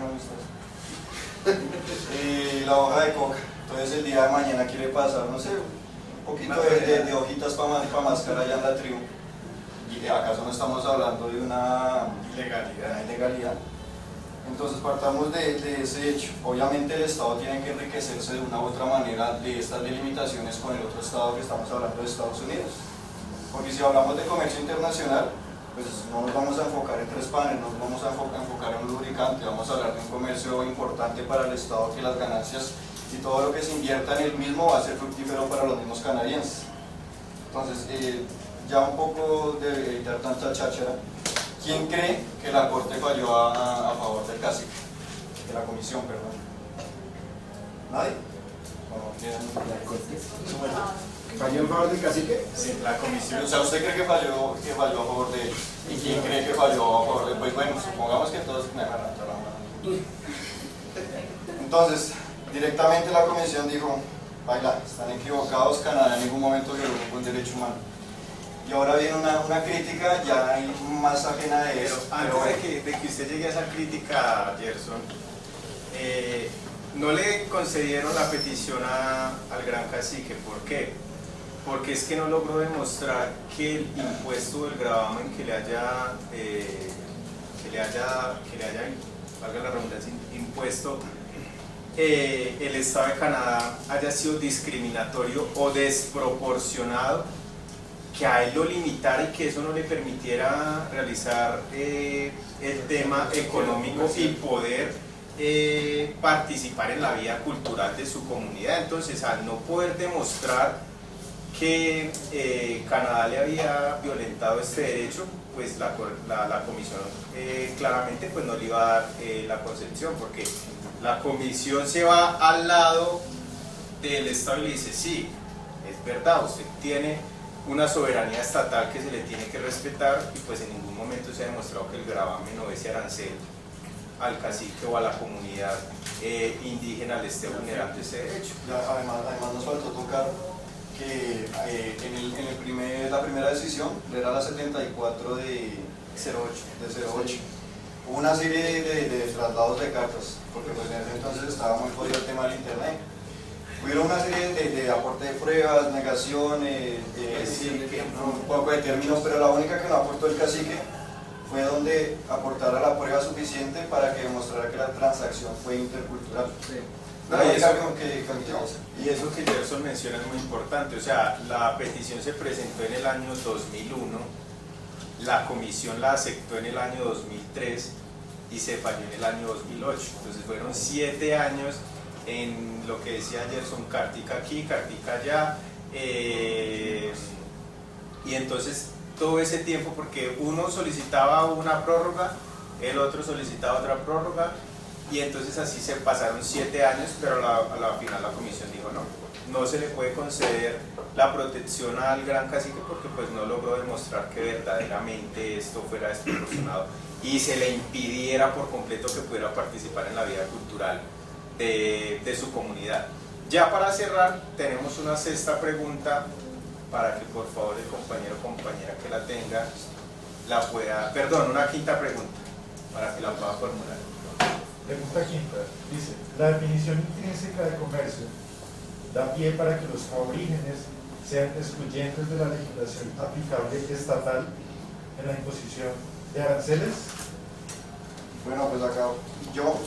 me la hoja de coca. Entonces el día de mañana quiere pasar, no sé, un poquito de hojitas para mascar allá en la tribu. ¿Y acaso no estamos hablando de una ilegalidad? Entonces partamos de ese hecho. Obviamente el Estado tiene que enriquecerse de una u otra manera de estas delimitaciones con el otro Estado que estamos hablando de Estados Unidos. Porque si hablamos de comercio internacional, pues no nos vamos a enfocar en tres panes, no nos vamos a enfocar en un lubricante, vamos a hablar de un comercio importante para el Estado, que las ganancias y todo lo que se invierta en el mismo va a ser fructífero para los mismos canadienses. Entonces, ya un poco de evitar tanta cháchara, ¿quién cree que la Corte falló a favor del cacique? De la comisión, perdón. ¿Nadie? ¿Falló en favor del cacique? Sí, la comisión. O sea, ¿usted cree que falló a favor de él? ¿Y quién cree que falló a favor de él? Pues bueno, supongamos que todos me agarran la mano. Entonces, directamente la comisión dijo, baila, están equivocados, Canadá en ningún momento violó ningún derecho humano. Y ahora viene una crítica ya más ajena de eso. Pero antes de que usted llegue a esa crítica, Gerson, no le concedieron la petición al gran cacique. ¿Por qué? Porque es que no logró demostrar que el impuesto del gravamen que le haya, valga la redundancia, impuesto el Estado de Canadá haya sido discriminatorio o desproporcionado, que a él lo limitara y que eso no le permitiera realizar el tema económico y poder participar en la vida cultural de su comunidad. Entonces, al no poder demostrar que Canadá le había violentado este derecho, pues la comisión claramente pues no le iba a dar la concesión, porque la comisión se va al lado del Estado y le dice, sí, es verdad, usted tiene una soberanía estatal que se le tiene que respetar, y pues en ningún momento se ha demostrado que el gravamen o ese arancel al cacique o a la comunidad indígena le esté vulnerando ese derecho. Además nos faltó tocar que la primera decisión era la 74 de 08. Hubo una serie de traslados de cartas, porque pues en ese entonces estaba muy jodido el tema del internet. hubieron una serie de aporte de pruebas, negación, un poco de términos, pero la única que no aportó el cacique fue donde aportara la prueba suficiente para que demostrara que la transacción fue intercultural. Sí. No, y eso que Gerson menciona es muy importante, o sea, la petición se presentó en el año 2001, la comisión la aceptó en el año 2003 y se falló en el año 2008, entonces fueron 7 años en lo que decía Gerson, Cartica aquí, Cartica allá, y entonces todo ese tiempo, porque uno solicitaba una prórroga, el otro solicitaba otra prórroga, y entonces así se pasaron 7 años, pero a la final la comisión dijo no se le puede conceder la protección al Gran Cacique porque pues no logró demostrar que verdaderamente esto fuera desproporcionado y se le impidiera por completo que pudiera participar en la vida cultural de su comunidad. Ya para cerrar, tenemos una sexta pregunta para que por favor el compañero o compañera que la tenga la pueda, perdón, una quinta pregunta para que la pueda formular. Pregunta quinta, dice, la definición intrínseca de comercio da pie para que los aborígenes sean excluyentes de la legislación aplicable estatal en la imposición de aranceles. Bueno, pues acá yo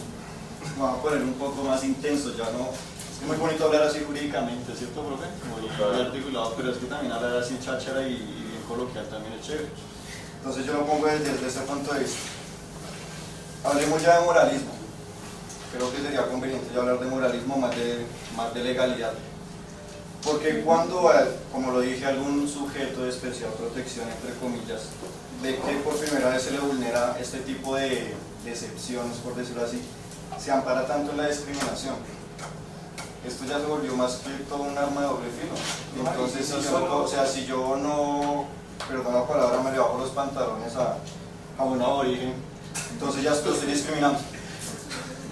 me voy a poner un poco más intenso, ya no, es muy bonito hablar así jurídicamente, ¿cierto, profe? Muy articulado, pero es que también hablar así cháchara y bien coloquial también es chévere. Entonces yo lo pongo desde ese punto de vista. Hablemos ya de moralismo. Creo que sería conveniente ya hablar de moralismo más de legalidad. Porque cuando, como lo dije, algún sujeto de especial protección, entre comillas, ve que por primera vez se le vulnera este tipo de excepciones, por decirlo así, se ampara tanto en la discriminación. Esto ya se volvió más que todo un arma de doble filo. Entonces, si yo no, perdón la palabra, me le bajo los pantalones a un aborigen, entonces ya estoy discriminando.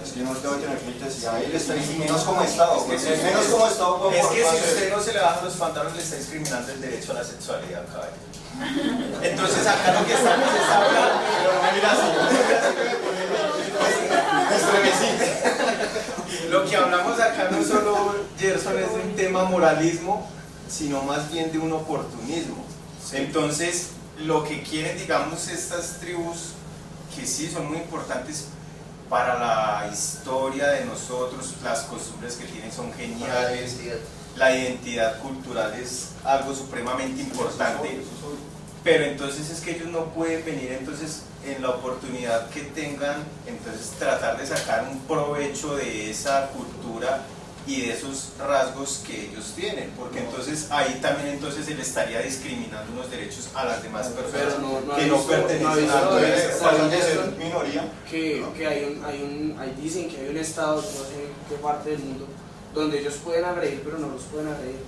Es que no tengo que tener límites y ahí le está discriminando menos como Estado. Es que si usted no se le bajan los pantalones, le está discriminando el derecho a la sexualidad, caballo. Entonces acá lo que estamos es hablando, pero no me mira así. Lo que hablamos acá no solo, Gerson, es de un tema moralismo, sino más bien de un oportunismo. Entonces, lo que quieren, digamos, estas tribus, que sí son muy importantes para la historia de nosotros, las costumbres que tienen son geniales, la identidad cultural es algo supremamente importante, pero entonces es que ellos no pueden venir entonces en la oportunidad que tengan, entonces tratar de sacar un provecho de esa cultura y de esos rasgos que ellos tienen, porque entonces ahí también entonces se le estaría discriminando unos derechos a las demás personas que no pertenecen a la minoría. Que dicen que hay un estado, no sé en qué parte del mundo, donde ellos pueden agredir, pero no los pueden agredir.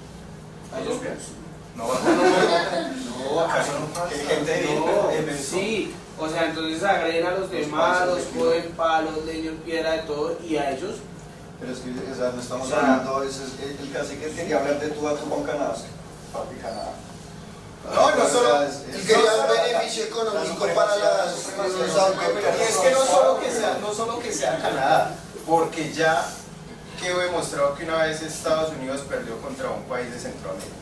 Sí, o sea, entonces agreden a los demás, los cogen palos, leños, piedra, de todo, y a ellos. Pero es que no estamos hablando, el cacique quería hablar de tú a tú con Canadá, papi Canadá. No solo. Y quería un beneficio económico para los autóctonos. Y es que no solo que sea Canadá, porque ya quedó demostrado que una vez Estados Unidos perdió contra un país de Centroamérica.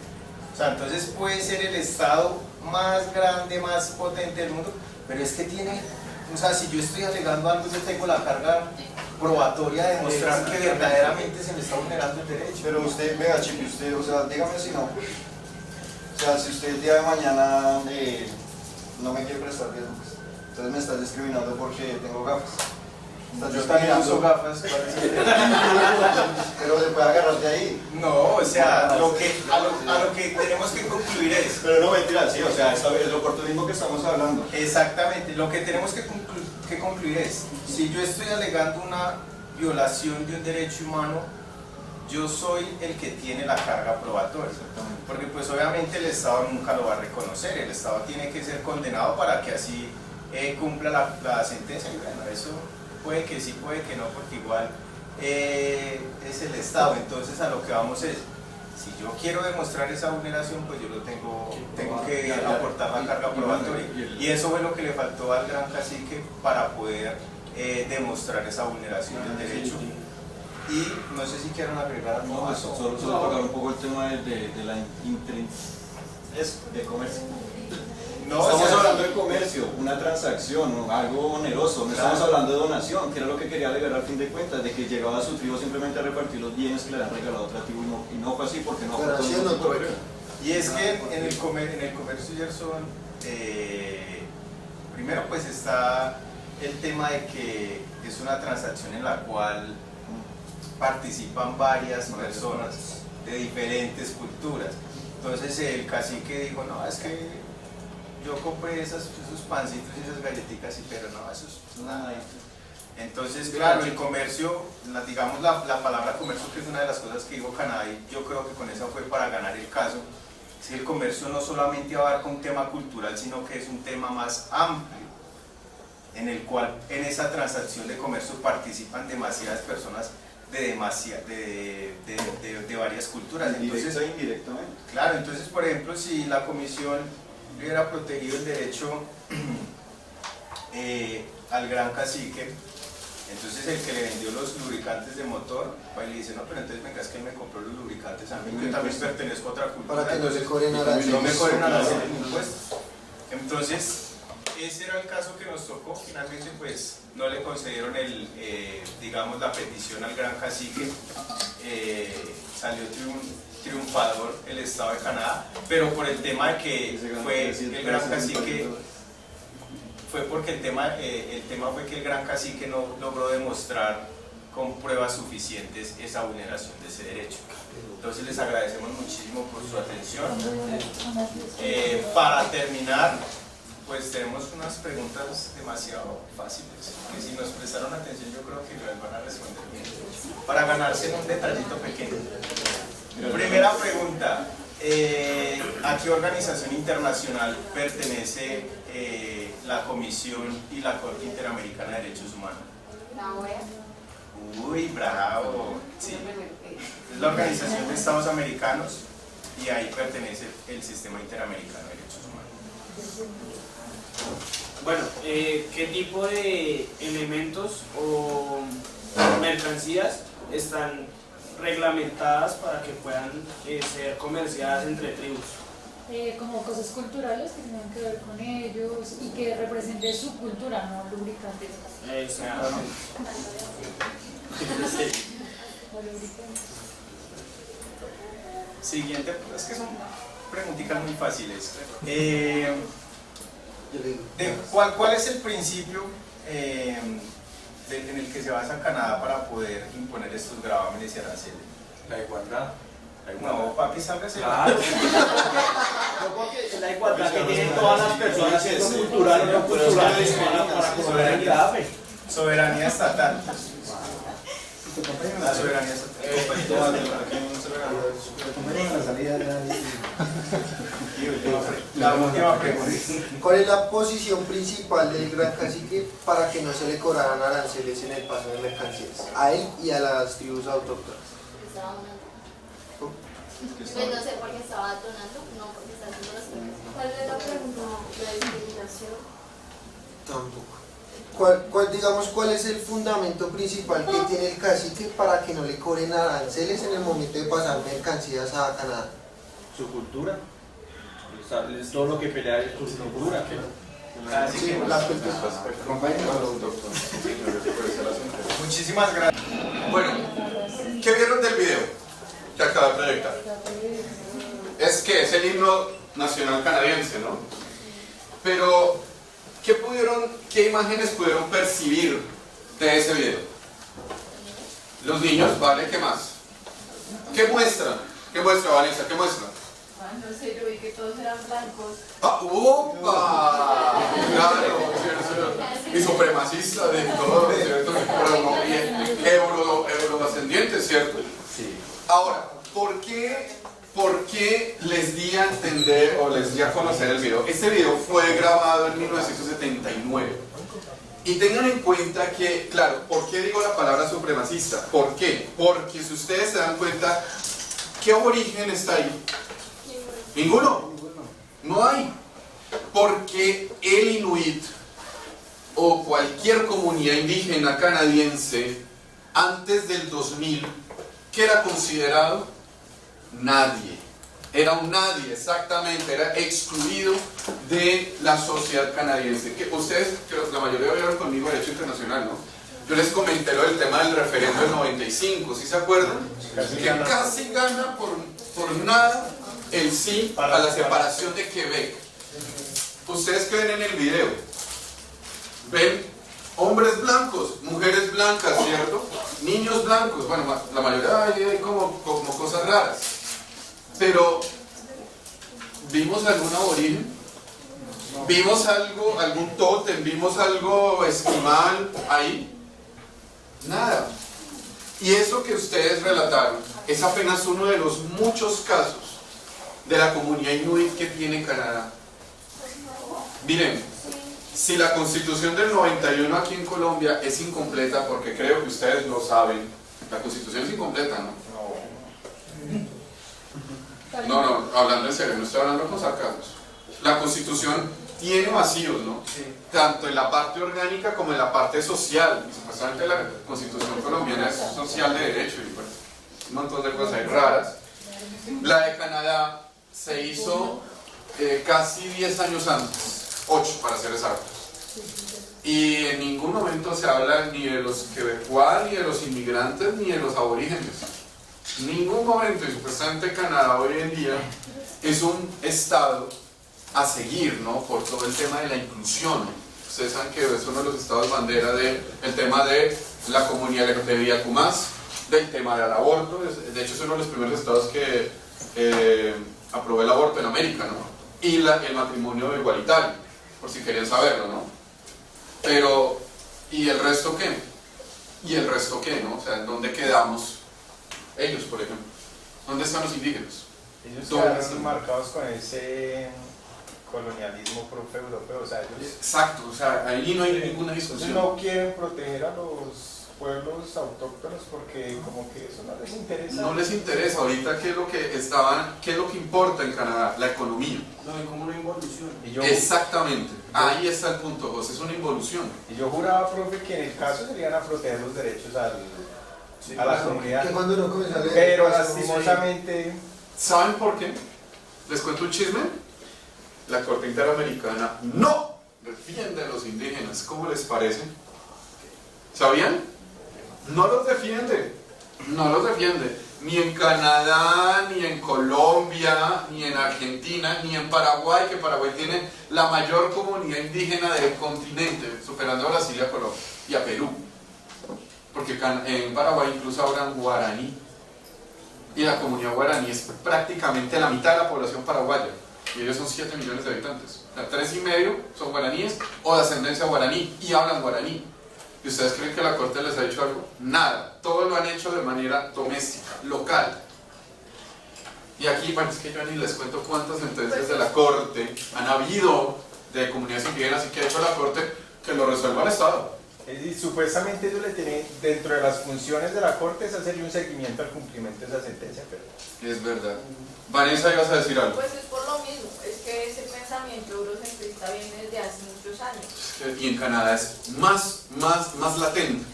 O sea, entonces puede ser el estado más grande, más potente del mundo, pero es que tiene, o sea, si yo estoy alegando algo, yo tengo la carga probatoria de demostrar que verdaderamente se me está vulnerando el derecho. Pero usted, vea Chipi, usted, o sea, dígame si no. O sea, si usted el día de mañana no me quiere prestar riesgo, entonces me estás discriminando porque tengo gafas. Yo también uso gafas. Pero se puede agarrar de ahí. No, o sea, a lo que tenemos que concluir es... Pero no mentira, sí, o sea, es el oportunismo que estamos hablando. Exactamente, lo que tenemos que concluir es, si yo estoy alegando una violación de un derecho humano, yo soy el que tiene la carga probatoria, porque pues obviamente el Estado nunca lo va a reconocer, el Estado tiene que ser condenado para que así cumpla la sentencia, y bueno, eso puede que sí, puede que no, porque igual es el Estado. Entonces a lo que vamos es, si yo quiero demostrar esa vulneración, pues yo lo tengo que aportar la carga probatoria, y eso fue lo que le faltó al Gran Cacique para poder demostrar esa vulneración del derecho Y no sé si quieren agregar algo más. Solo tocar un poco el tema de la de comercio. No, estamos hablando de comercio, una transacción, ¿no? Algo oneroso, no estamos hablando de donación, que era lo que quería alegar al fin de cuentas, de que llegaba a su tribu simplemente a repartir los bienes que le han regalado a otra tribu y no fue así porque no fue todo el mundo. Y es que en el comercio, Gerson, primero pues está el tema de que es una transacción en la cual participan varias personas de diferentes culturas. Entonces el cacique dijo, no, es que yo compré esos pancitos y esas galletitas, pero no, eso es nada. Entonces, claro, el comercio, digamos la palabra comercio, que es una de las cosas que dijo Canadá, y yo creo que con esa fue para ganar el caso, es que el comercio no solamente abarca un tema cultural, sino que es un tema más amplio, en el cual en esa transacción de comercio participan demasiadas personas de varias culturas. Entonces, directa e indirectamente. Claro, entonces por ejemplo si la comisión hubiera protegido el derecho al gran cacique, entonces el que le vendió los lubricantes de motor, pues le dice, no, pero entonces venga, es que él me compró los lubricantes a mí, que también pertenezco a otra cultura. Para que no se cobren aranceles. No me cobren aranceles ni impuestos. Entonces, ese era el caso que nos tocó. Finalmente pues no le concedieron digamos la petición al gran cacique, salió triunfador el Estado de Canadá, pero por el tema de que fue el gran cacique, fue porque el tema fue que el gran cacique no logró demostrar con pruebas suficientes esa vulneración de ese derecho. Entonces les agradecemos muchísimo por su atención. Para terminar, pues tenemos unas preguntas demasiado fáciles, que si nos prestaron atención yo creo que las van a responder bien, para ganarse un detallito pequeño. Primera pregunta, ¿a qué organización internacional pertenece la Comisión y la Corte Interamericana de Derechos Humanos? La OEA. Uy, bravo. Sí. Es la Organización de Estados Americanos y ahí pertenece el Sistema Interamericano de Derechos Humanos. Bueno, ¿qué tipo de elementos o mercancías están reglamentadas para que puedan ser comerciadas entre tribus? Como cosas culturales que tengan que ver con ellos y que represente su cultura, no lubricantes. Exactamente. Siguiente, es que son preguntitas muy fáciles. ¿Cuál es el principio en el que se basa Canadá para poder imponer estos gravámenes y aranceles? La igualdad. No, papi, sálgase. Claro. La igualdad que tienen todas las personas, siendo cultural o no cultural, para soberanía estatal. La soberanía estatal. La última pregunta. ¿Cuál es la posición principal del gran cacique para que no se le cobraran aranceles en el paso de mercancías? A él y a las tribus autóctonas. Pues no sé por qué estaba donando, no porque está haciendo las cosas. ¿Cuál es la pregunta? ¿La discriminación? Tampoco. ¿Cuál es el fundamento principal que tiene el cacique para que no le cobren aranceles en el momento de pasar mercancías a Canadá? Su cultura. Es todo lo que pelea es su cultura. Muchísimas gracias. Bueno, ¿qué vieron del video que acaba de proyectar? Es que es el himno nacional canadiense, ¿no? Pero, ¿qué imágenes pudieron percibir de ese video? Los niños, ¿vale? ¿Qué más? ¿Qué muestra? ¿Qué muestra, Vanessa? ¿Qué muestra? No sé, yo vi que todos eran blancos. ¡Ah! ¡Opa! Claro, ¿cierto? Y supremacista de todo, ¿cierto? Pero no bien eurodescendiente, ¿cierto? Sí. Ahora, ¿por qué les di a entender o les di a conocer el video? Este video fue grabado en 1979. Y tengan en cuenta que, claro, ¿por qué digo la palabra supremacista? ¿Por qué? Porque si ustedes se dan cuenta, ¿qué aborigen está ahí? Ninguno. No hay. Porque el inuit o cualquier comunidad indígena canadiense antes del 2000, ¿qué era considerado? Nadie. Era un nadie, exactamente, era excluido de la sociedad canadiense. Que ustedes, la mayoría vieron conmigo Derecho Internacional, ¿no? Yo les comenté lo del tema del referendo del 95, ¿sí se acuerdan? Que casi gana por nada el sí a la separación de Quebec. Ustedes que ven en el video, ven hombres blancos, mujeres blancas, ¿cierto? Niños blancos, bueno, la mayoría hay como cosas raras. Pero, ¿vimos algún aborigen? ¿Vimos algo, algún tótem? ¿Vimos algo esquimal ahí? Nada. Y eso que ustedes relataron es apenas uno de los muchos casos de la comunidad inuit que tiene Canadá. Miren, si la Constitución del 91 aquí en Colombia es incompleta, porque creo que ustedes lo saben, la Constitución es incompleta, ¿no? No, hablando en serio, no estoy hablando con sarcasmos. La Constitución tiene vacíos, ¿no? Sí. Tanto en la parte orgánica como en la parte social. Y supuestamente la Constitución colombiana es social de derecho y pues, un montón de cosas raras. La de Canadá se hizo casi 10 años antes, 8 para ser exactos. Y en ningún momento se habla ni de los quebecuas, ni de los inmigrantes, ni de los aborígenes. Ningún momento, y supuestamente Canadá hoy en día es un estado a seguir, ¿no? Por todo el tema de la inclusión. Ustedes saben que es uno de los estados bandera del tema de la comunidad LGTBIQ+, del tema del aborto. De hecho es uno de los primeros estados que aprobó el aborto en América, ¿no? Y el matrimonio igualitario, por si querían saberlo, ¿no? Pero, ¿y el resto qué? ¿Y el resto qué, no? O sea, ¿dónde quedamos? Ellos, por ejemplo. ¿Dónde están los indígenas? Ellos quedaron marcados con ese colonialismo europeo, o sea, ellos... Exacto, o sea, ahí no hay ninguna discusión. No quieren proteger a los pueblos autóctonos porque como que eso no les interesa. No les interesa. Ahorita qué es lo que importa en Canadá, la economía. No, es como una involución. Exactamente, ahí está el punto, José, es una involución. Y yo juraba, profe, que en el caso serían a proteger los derechos a la comunidad. Que cuando uno comienza a leer, pero lastimosamente... ¿Saben por qué? ¿Les cuento un chisme? La Corte Interamericana no defiende a los indígenas. ¿Cómo les parece? ¿Sabían? No los defiende. No los defiende. Ni en Canadá, ni en Colombia, ni en Argentina, ni en Paraguay, que Paraguay tiene la mayor comunidad indígena del continente, superando a Brasil y a Colombia y a Perú. Porque en Paraguay incluso hablan guaraní. Y la comunidad guaraní es prácticamente la mitad de la población paraguaya. Y ellos son 7 millones de habitantes. O sea, 3,5 son guaraníes o de ascendencia guaraní y hablan guaraní. ¿Y ustedes creen que la Corte les ha dicho algo? Nada. Todo lo han hecho de manera doméstica, local. Y aquí, bueno, es que yo ni les cuento cuántas sentencias de la Corte han habido de comunidades indígenas y que ha hecho la Corte que lo resuelva el Estado. Y supuestamente ellos le tienen, dentro de las funciones de la Corte, es hacerle un seguimiento al cumplimiento de esa sentencia. Pero... Es verdad. Vanessa, ibas a decir algo. Pues es por lo mismo, es que ese pensamiento eurocentrista viene desde hace muchos años. Y en Canadá es más latente.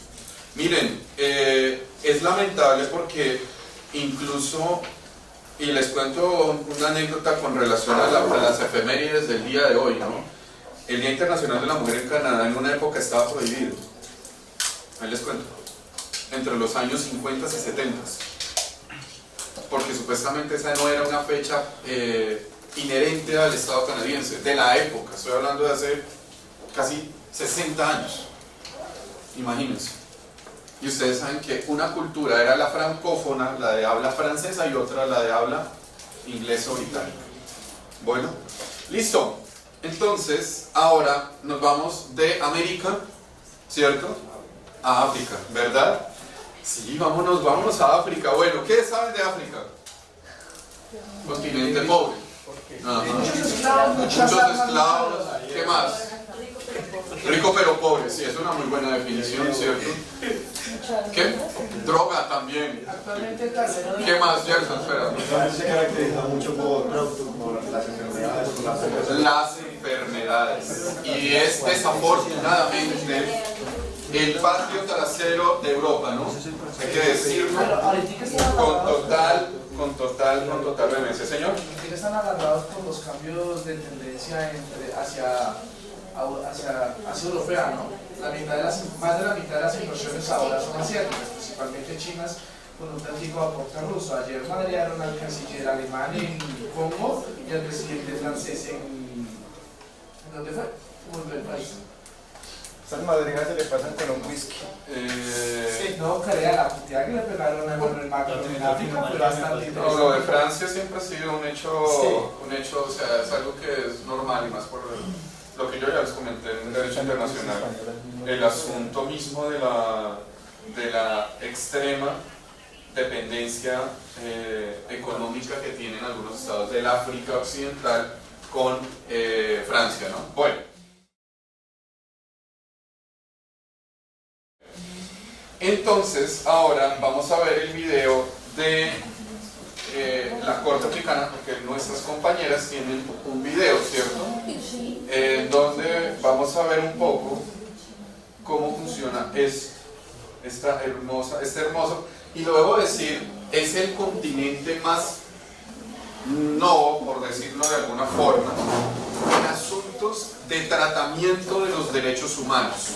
Miren, es lamentable porque incluso, y les cuento una anécdota con relación a las efemérides del día de hoy, ¿no? El Día Internacional de la Mujer en Canadá en una época estaba prohibido. Ahí les cuento. Entre los años 50 y 70. Porque supuestamente esa no era una fecha inherente al Estado canadiense, de la época. Estoy hablando de hace casi 60 años. Imagínense. Y ustedes saben que una cultura era la francófona, la de habla francesa, y otra la de habla inglesa o británica. Bueno, listo. Entonces, ahora nos vamos de América, ¿cierto? A África, ¿verdad? Sí, vámonos a África. Bueno, ¿qué saben de África? Continente pobre. Ajá. Muchos esclavos. ¿Qué más? Rico pero pobre, sí, es una muy buena definición, ¿cierto? ¿Qué? Droga también. ¿Qué más, Gerson? Espera. Se caracteriza mucho por las enfermedades. Las enfermedades. Y es desafortunadamente el patio trasero de Europa, ¿no? Hay que decirlo con total vehemencia. Señor. Que están agarrados por los cambios de tendencia hacia europea, ¿no? Más de la mitad de las inversiones ahora son asiáticas, principalmente chinas, con un antiguo aporte ruso. Ayer madrearon al canciller alemán en Congo y al presidente francés ¿en dónde fue? ¿Cómo fue el país? Esas madrinas se le pasan con un whisky. Sí, no, Corea, la puteada que le pegaron a Emmanuel Macron en África fue bastante interesante. No, lo de Francia siempre ha sido un hecho, o sea, es algo que es normal y más por lo que yo ya les comenté en Derecho Internacional. El asunto mismo de la extrema dependencia económica que tienen algunos estados del África Occidental con Francia, ¿no? Bueno. Entonces, ahora vamos a ver el video de la Corte Africana, porque nuestras compañeras tienen un video, ¿cierto? Donde vamos a ver un poco cómo funciona este hermoso, y lo debo decir, es el continente más novo, por decirlo de alguna forma, en asuntos de tratamiento de los derechos humanos.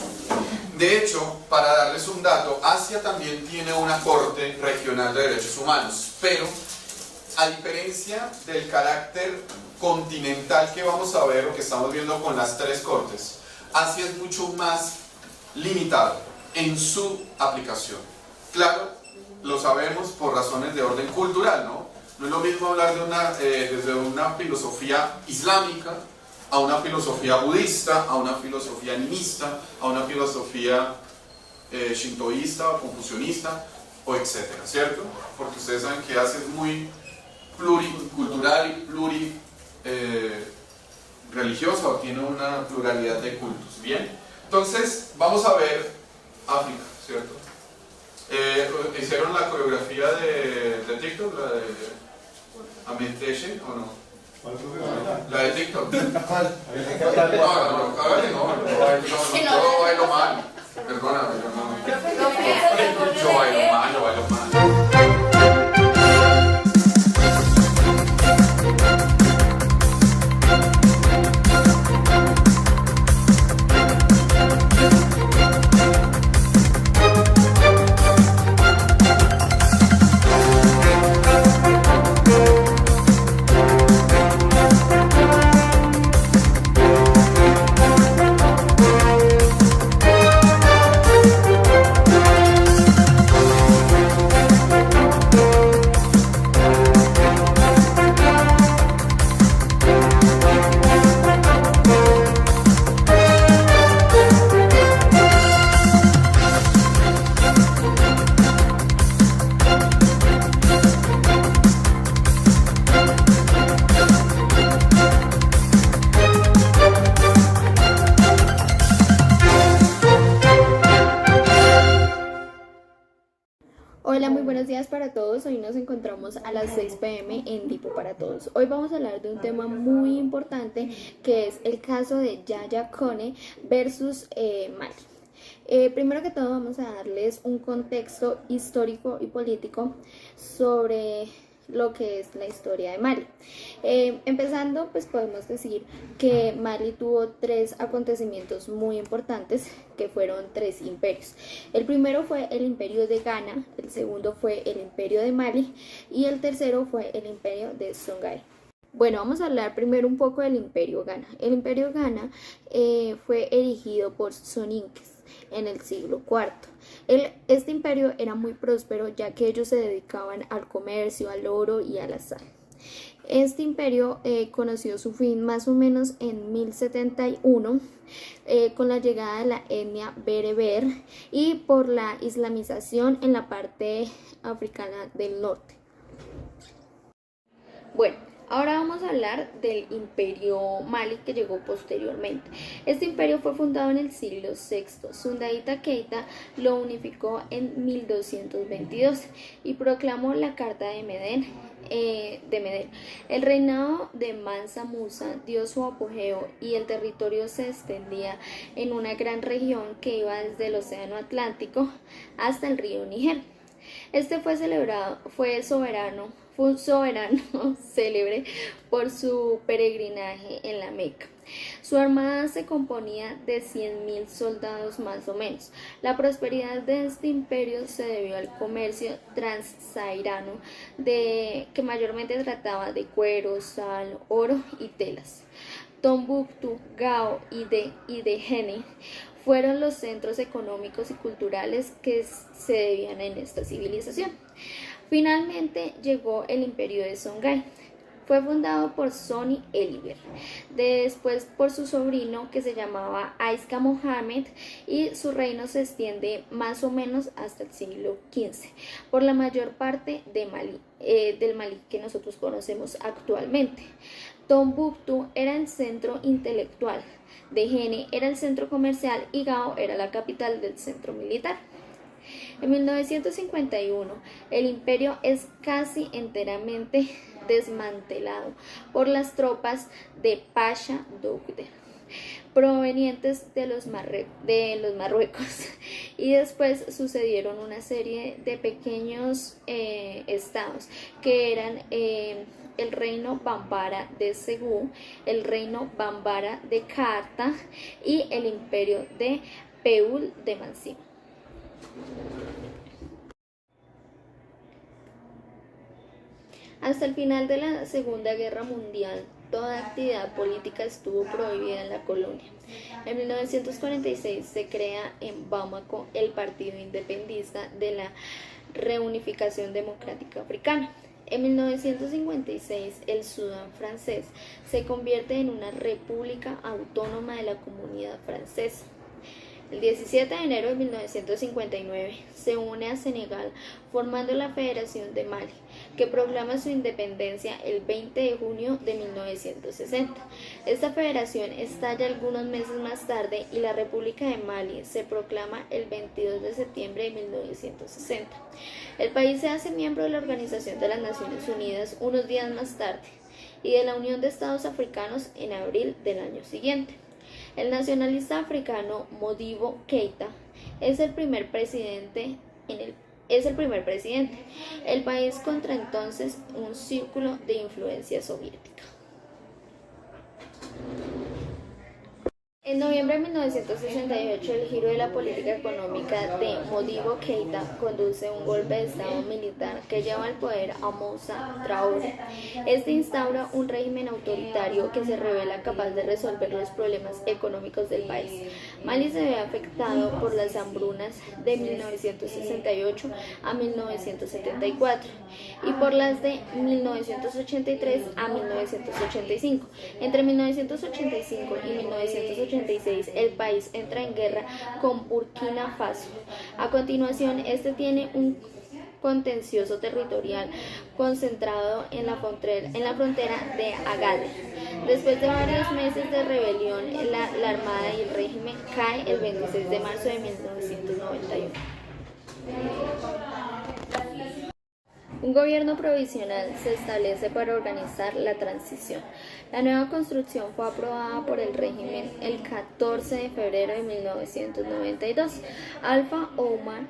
De hecho, para darles un dato, Asia también tiene una corte regional de derechos humanos, pero a diferencia del carácter continental que vamos a ver o que estamos viendo con las tres cortes, Asia es mucho más limitado en su aplicación. Claro, lo sabemos por razones de orden cultural, ¿no? No es lo mismo hablar desde una filosofía islámica a una filosofía budista, a una filosofía animista, a una filosofía shintoísta o confucionista, o etcétera, ¿cierto? Porque ustedes saben que Asia es muy pluricultural y religiosa, o tiene una pluralidad de cultos. Bien, entonces vamos a ver África, ¿cierto? ¿Hicieron la coreografía de TikTok, la de Ameteshe, o no? La de TikTok. ¿Cuál? No, yo bailo mal. Perdóname, yo bailo mal. Hola, muy buenos días para todos. Hoy nos encontramos a las 6 p.m. en Tipo para Todos. Hoy vamos a hablar de un tema muy importante, que es el caso de Yahya Kone versus Mali. Primero que todo vamos a darles un contexto histórico y político sobre lo que es la historia de Mali. Empezando, pues podemos decir que Mali tuvo tres acontecimientos muy importantes, que fueron tres imperios. El primero fue el imperio de Ghana, el segundo fue el imperio de Mali y el tercero fue el imperio de Songhai. Bueno, vamos a hablar primero un poco del imperio Ghana. El imperio Ghana fue erigido por Soninques en el siglo IV. Este imperio era muy próspero, ya que ellos se dedicaban al comercio, al oro y a la sal. Este imperio conoció su fin más o menos en 1071 con la llegada de la etnia bereber y por la islamización en la parte africana del norte. Bueno, ahora vamos a hablar del imperio Mali, que llegó posteriormente. Este imperio fue fundado en el siglo VI. Sundiata Keita lo unificó en 1222 y proclamó la Carta de Medén de Medel. El reinado de Mansa Musa dio su apogeo y el territorio se extendía en una gran región que iba desde el Océano Atlántico hasta el río Níger. Este fue un soberano célebre por su peregrinaje en la Meca. Su armada se componía de 100.000 soldados más o menos. La prosperidad de este imperio se debió al comercio transsahariano que mayormente trataba de cuero, sal, oro y telas. Tombuctú, Gao y Dejene fueron los centros económicos y culturales que se debían en esta civilización. Finalmente llegó el imperio de Songhai. Fue fundado por Soni Eliber, después por su sobrino que se llamaba Aiska Mohammed, y su reino se extiende más o menos hasta el siglo XV por la mayor parte de del Malí que nosotros conocemos actualmente. Tombuctú era el centro intelectual, Dejene era el centro comercial y Gao era la capital del centro militar. En 1951, el imperio es casi enteramente desmantelado por las tropas de Pasha Dugde, provenientes de los Marruecos, y después sucedieron una serie de pequeños estados que eran el reino Bambara de Segú, el reino Bambara de Carta y el imperio de Peul de Mansi. Hasta el final de la Segunda Guerra Mundial, toda actividad política estuvo prohibida en la colonia. En 1946 se crea en Bamako el Partido Independentista de la Reunificación Democrática Africana. En 1956, el Sudán francés se convierte en una república autónoma de la Comunidad Francesa. El 17 de enero de 1959 se une a Senegal formando la Federación de Mali, que proclama su independencia el 20 de junio de 1960. Esta federación estalla algunos meses más tarde y la República de Mali se proclama el 22 de septiembre de 1960. El país se hace miembro de la Organización de las Naciones Unidas unos días más tarde y de la Unión de Estados Africanos en abril del año siguiente. El nacionalista africano Modibo Keïta es el primer presidente. El país contra entonces un círculo de influencia soviética. En noviembre de 1968, el giro de la política económica de Modibo Keïta conduce un golpe de estado militar que lleva al poder a Moussa Traoré. Este instaura un régimen autoritario que se revela capaz de resolver los problemas económicos del país. Mali se ve afectado por las hambrunas de 1968 a 1974 y por las de 1983 a 1985. Entre 1985 y 1986 el país entra en guerra con Burkina Faso. A continuación, este tiene un contencioso territorial concentrado en la frontera de Agadir. Después de varios meses de rebelión, la armada y el régimen cae el 26 de marzo de 1991. Un gobierno provisional se establece para organizar la transición. La nueva constitución fue aprobada por el régimen el 14 de febrero de 1992. Alpha Oumar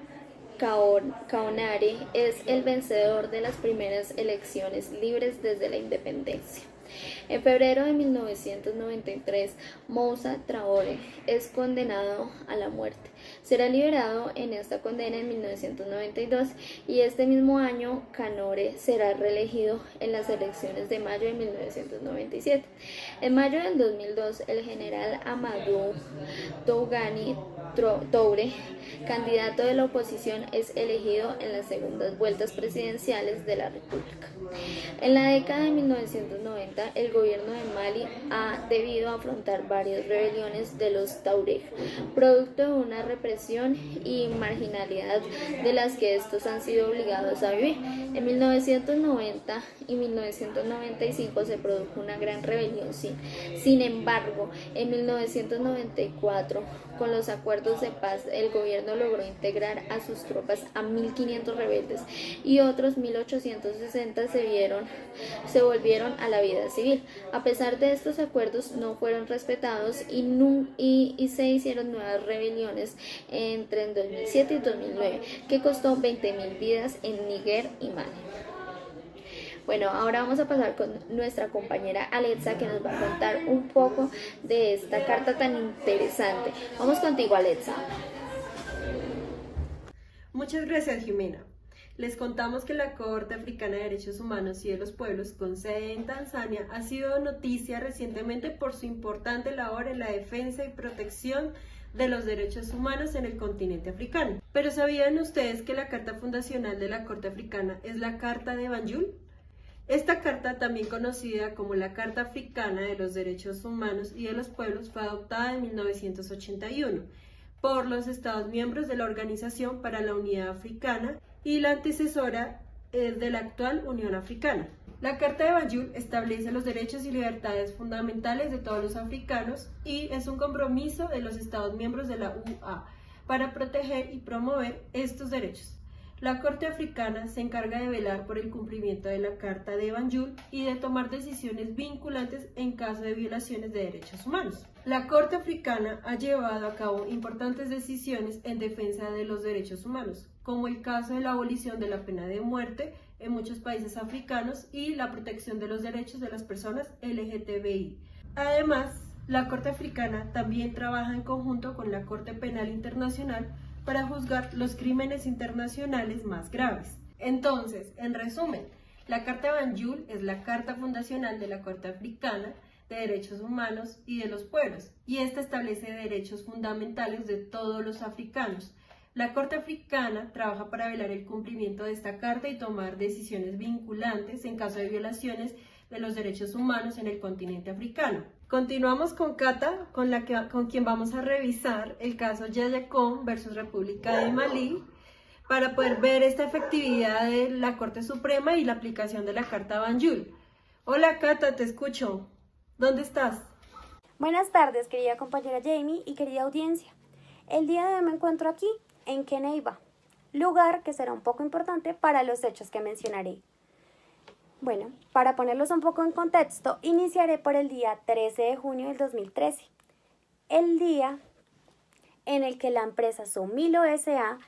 Konaré es el vencedor de las primeras elecciones libres desde la independencia. En febrero de 1993, Moussa Traoré es condenado a la muerte. Será liberado en esta condena en 1992 y este mismo año Kanore será reelegido en las elecciones de mayo de 1997. En mayo del 2002, el general Amadou Tougani Touré, candidato de la oposición, es elegido en las segundas vueltas presidenciales de la República. En la década de 1990, 1990, el gobierno de Mali ha debido afrontar varias rebeliones de los Tuareg, producto de una represión y marginalidad de las que estos han sido obligados a vivir. En 1990 y 1995 se produjo una gran rebelión. Sin embargo, en 1994, con los acuerdos de paz, el gobierno logró integrar a sus tropas a 1.500 rebeldes y otros 1.860 se volvieron a la vida civil. A pesar de estos acuerdos, no fueron respetados y se hicieron nuevas rebeliones entre el 2007 y 2009, que costó 20.000 vidas en Níger y Mali. Bueno, ahora vamos a pasar con nuestra compañera Alexa, que nos va a contar un poco de esta carta tan interesante. Vamos contigo, Alexa. Muchas gracias, Jimena. Les contamos que la Corte Africana de Derechos Humanos y de los Pueblos, con sede en Tanzania, ha sido noticia recientemente por su importante labor en la defensa y protección de los derechos humanos en el continente africano. Pero ¿sabían ustedes que la Carta Fundacional de la Corte Africana es la Carta de Banjul? Esta carta, también conocida como la Carta Africana de los Derechos Humanos y de los Pueblos, fue adoptada en 1981 por los Estados miembros de la Organización para la Unidad Africana y la antecesora de la actual Unión Africana. La Carta de Banjul establece los derechos y libertades fundamentales de todos los africanos y es un compromiso de los Estados miembros de la UA para proteger y promover estos derechos. La Corte Africana se encarga de velar por el cumplimiento de la Carta de Banjul y de tomar decisiones vinculantes en caso de violaciones de derechos humanos. La Corte Africana ha llevado a cabo importantes decisiones en defensa de los derechos humanos, como el caso de la abolición de la pena de muerte en muchos países africanos y la protección de los derechos de las personas LGTBI. Además, la Corte Africana también trabaja en conjunto con la Corte Penal Internacional para juzgar los crímenes internacionales más graves. Entonces, en resumen, la Carta de Banjul es la Carta Fundacional de la Corte Africana de Derechos Humanos y de los Pueblos, y esta establece derechos fundamentales de todos los africanos. La Corte Africana trabaja para velar el cumplimiento de esta carta y tomar decisiones vinculantes en caso de violaciones de los derechos humanos en el continente africano. Continuamos con Cata, con quien vamos a revisar el caso Yaya Kone versus República de Malí, para poder ver esta efectividad de la Corte Suprema y la aplicación de la Carta Banjul. Hola Cata, te escucho. ¿Dónde estás? Buenas tardes, querida compañera Jamie y querida audiencia. El día de hoy me encuentro aquí, en Keneiba, lugar que será un poco importante para los hechos que mencionaré. Bueno, para ponerlos un poco en contexto, iniciaré por el día 13 de junio del 2013, el día en el que la empresa Somilo S.A.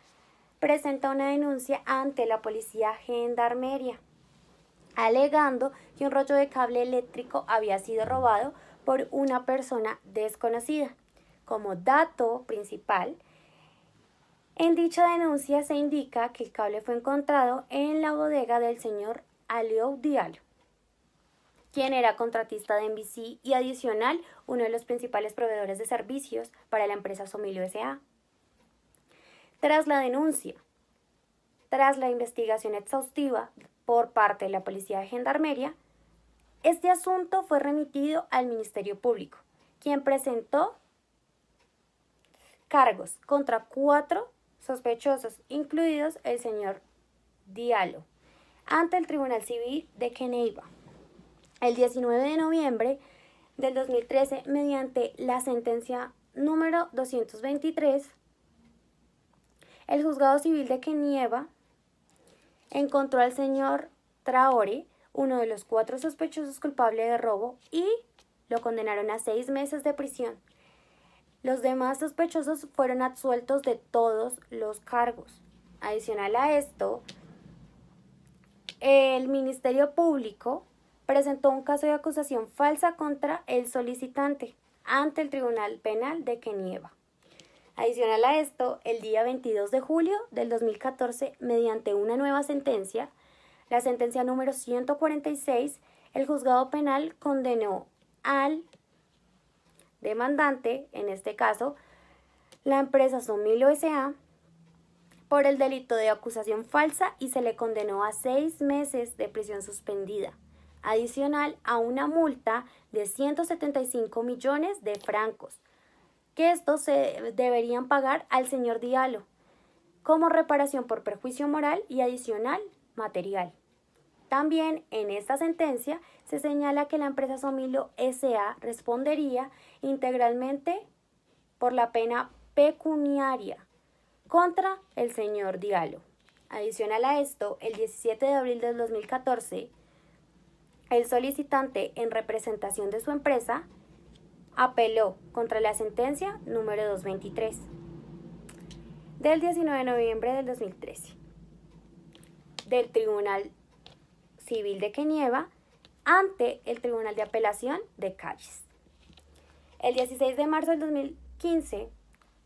presenta una denuncia ante la policía Gendarmería, alegando que un rollo de cable eléctrico había sido robado por una persona desconocida. Como dato principal, en dicha denuncia se indica que el cable fue encontrado en la bodega del señor Aliou Diallo, quien era contratista de NBC y adicional uno de los principales proveedores de servicios para la empresa Somilo S.A. Tras la denuncia, tras la investigación exhaustiva por parte de la Policía de Gendarmería, este asunto fue remitido al Ministerio Público, quien presentó cargos contra 4 sospechosos, incluidos el señor Diallo, ante el Tribunal Civil de Keneiba. El 19 de noviembre del 2013, mediante la sentencia número 223, el Juzgado Civil de Keneiba encontró al señor Traoré, uno de los 4 sospechosos culpables de robo, y lo condenaron a 6 meses de prisión. Los demás sospechosos fueron absueltos de todos los cargos. Adicional a esto, el Ministerio Público presentó un caso de acusación falsa contra el solicitante ante el Tribunal Penal de Keneiba. Adicional a esto, el día 22 de julio del 2014, mediante una nueva sentencia, la sentencia número 146, el juzgado penal condenó al demandante, en este caso, la empresa Somilo S.A., por el delito de acusación falsa y se le condenó a 6 meses de prisión suspendida. adicional a una multa de 175 millones de francos, que estos se deberían pagar al señor Diallo como reparación por perjuicio moral y adicional material. También en esta sentencia se señala que la empresa Somilo S.A. respondería integralmente por la pena pecuniaria contra el señor Diallo. Adicional a esto, el 17 de abril del 2014, el solicitante en representación de su empresa apeló contra la sentencia número 223 del 19 de noviembre del 2013 del Tribunal Civil de Kenieva ante el Tribunal de Apelación de Calles. El 16 de marzo del 2015,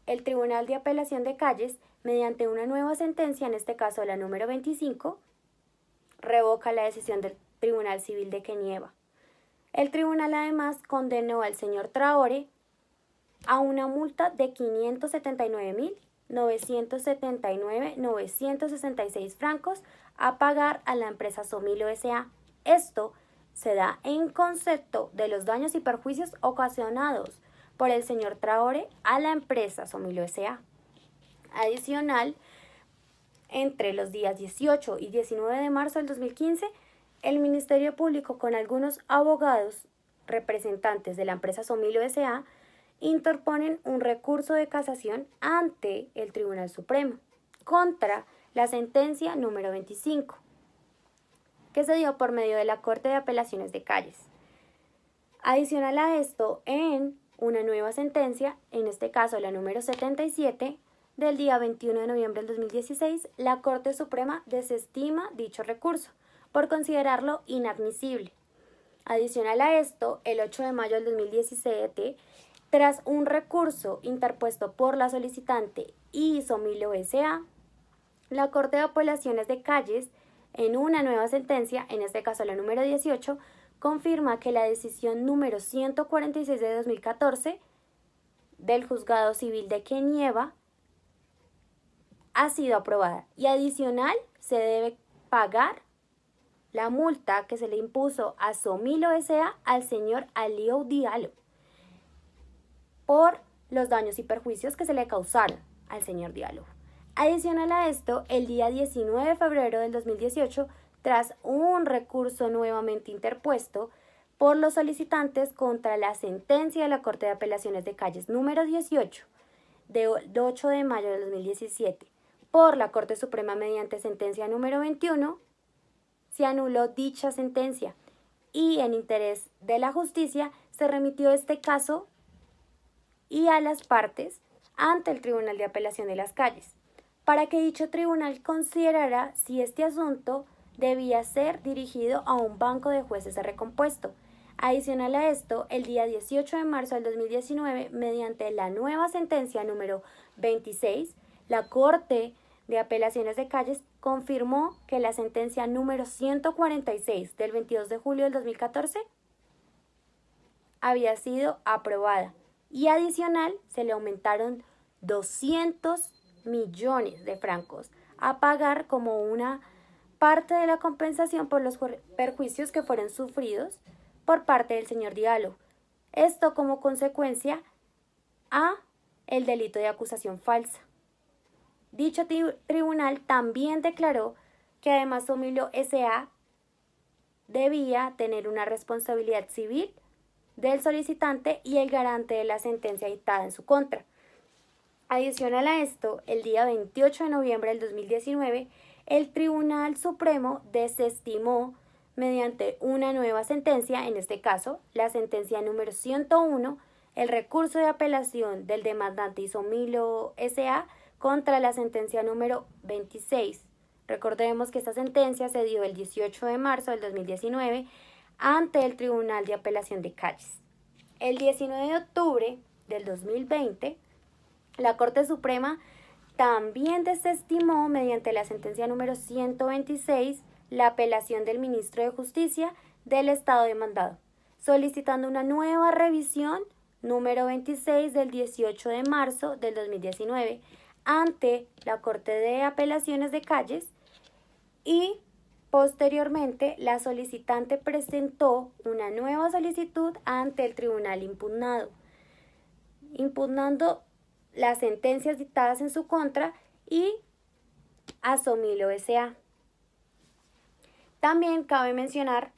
el Tribunal de Apelación de Calles, mediante una nueva sentencia, en este caso la número 25, revoca la decisión del Tribunal Civil de Kenieva. El tribunal además condenó al señor Traore a una multa de 579.966 francos a pagar a la empresa Somilo S.A. Esto se da en concepto de los daños y perjuicios ocasionados por el señor Traore a la empresa Somilo S.A. Adicional, entre los días 18 y 19 de marzo del 2015, el Ministerio Público con algunos abogados representantes de la empresa Somilo S.A. interponen un recurso de casación ante el Tribunal Supremo contra la sentencia número 25, que se dio por medio de la Corte de Apelaciones de Calles. Adicional a esto, en una nueva sentencia, en este caso la número 77, del día 21 de noviembre del 2016, la Corte Suprema desestima dicho recurso por considerarlo inadmisible. Adicional a esto, el 8 de mayo del 2017, tras un recurso interpuesto por la solicitante y Somilo S.A., la Corte de Apelaciones de Calles, en una nueva sentencia, en este caso la número 18, confirma que la decisión número 146 de 2014 del Juzgado Civil de Kenieva ha sido aprobada y adicional se debe pagar la multa que se le impuso a Somilo S.A. al señor Aliou Diallo por los daños y perjuicios que se le causaron al señor Diallo. Adicional a esto, el día 19 de febrero del 2018, tras un recurso nuevamente interpuesto por los solicitantes contra la sentencia de la Corte de Apelaciones de Calles número 18 de 8 de mayo del 2017 por la Corte Suprema mediante sentencia número 21, se anuló dicha sentencia y en interés de la justicia se remitió este caso y a las partes ante el Tribunal de Apelación de las Calles, para que dicho tribunal considerara si este asunto debía ser dirigido a un banco de jueces de recompuesto. Adicional a esto, el día 18 de marzo del 2019, mediante la nueva sentencia número 26, la Corte de Apelaciones de Calles confirmó que la sentencia número 146 del 22 de julio del 2014 había sido aprobada y adicional se le aumentaron 200 millones de francos a pagar como una parte de la compensación por los perjuicios que fueron sufridos por parte del señor Diallo. Esto como consecuencia a el delito de acusación falsa. Dicho tribunal también declaró que además Somilo S.A. debía tener una responsabilidad civil del solicitante y el garante de la sentencia dictada en su contra. Adicional a esto, el día 28 de noviembre del 2019, el Tribunal Supremo desestimó mediante una nueva sentencia, en este caso, la sentencia número 101, el recurso de apelación del demandante Somilo S.A. contra la sentencia número 26. Recordemos que esta sentencia se dio el 18 de marzo del 2019 ante el Tribunal de Apelación de Calles. El 19 de octubre del 2020, la Corte Suprema también desestimó mediante la sentencia número 126 la apelación del ministro de Justicia del Estado demandado, solicitando una nueva revisión número 26 del 18 de marzo del 2019 ante la Corte de Apelaciones de Calles y Posteriormente, la solicitante presentó una nueva solicitud ante el tribunal impugnando las sentencias dictadas en su contra y Asomilo S.A. También cabe mencionar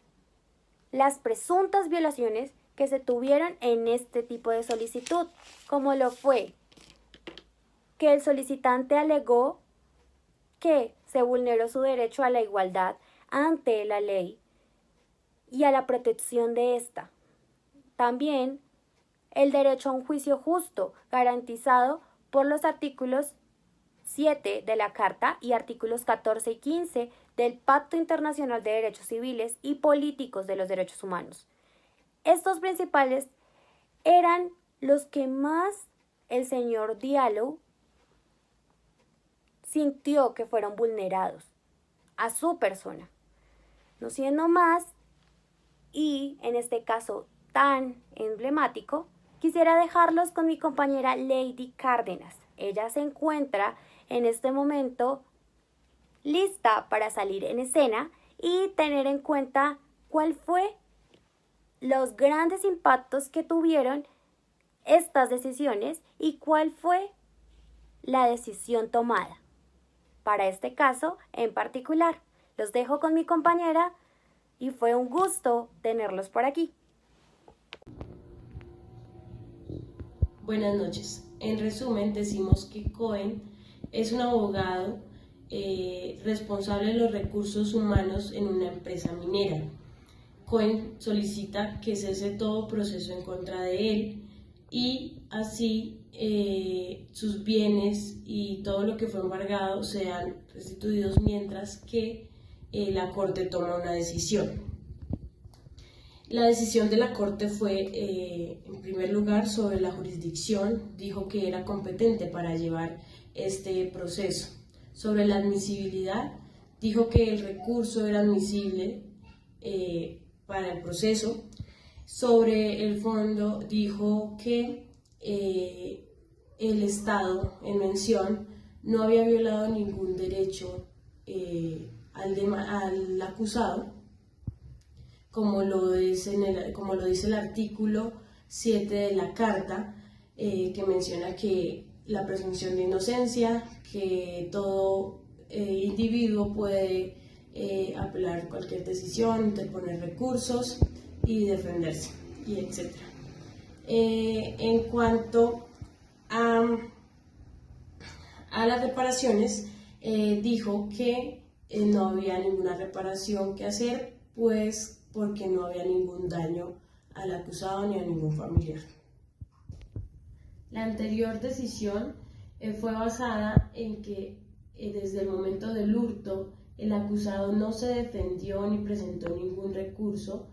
las presuntas violaciones que se tuvieron en este tipo de solicitud, como lo fue que el solicitante alegó que se vulneró su derecho a la igualdad ante la ley y a la protección de ésta. También el derecho a un juicio justo, garantizado por los artículos 7 de la Carta y artículos 14 y 15 del Pacto Internacional de Derechos Civiles y Políticos de los Derechos Humanos. Estos principales eran los que más el señor Diallo sintió que fueron vulnerados a su persona. No siendo más, y en este caso tan emblemático, quisiera dejarlos con mi compañera Lady Cárdenas. Ella se encuentra en este momento lista para salir en escena y tener en cuenta cuál fue los grandes impactos que tuvieron estas decisiones y cuál fue la decisión tomada para este caso en particular. Los dejo con mi compañera y fue un gusto tenerlos por aquí. Buenas noches. En resumen, decimos que Cohen es un abogado responsable de los recursos humanos en una empresa minera. Cohen solicita que cese todo proceso en contra de él y así sus bienes y todo lo que fue embargado sean restituidos, mientras que la Corte toma una decisión. La decisión de la Corte fue, en primer lugar, sobre la jurisdicción. Dijo que era competente para llevar este proceso. Sobre la admisibilidad, dijo que el recurso era admisible para el proceso. Sobre el fondo, dijo que el Estado en mención no había violado ningún derecho al acusado, como lo dice el artículo 7 de la Carta, que menciona que la presunción de inocencia, que todo individuo puede apelar cualquier decisión, interponer recursos y defenderse, y etc. En cuanto a las reparaciones, dijo que no había ninguna reparación que hacer, pues porque no había ningún daño al acusado ni a ningún familiar. La anterior decisión fue basada en que desde el momento del hurto el acusado no se defendió ni presentó ningún recurso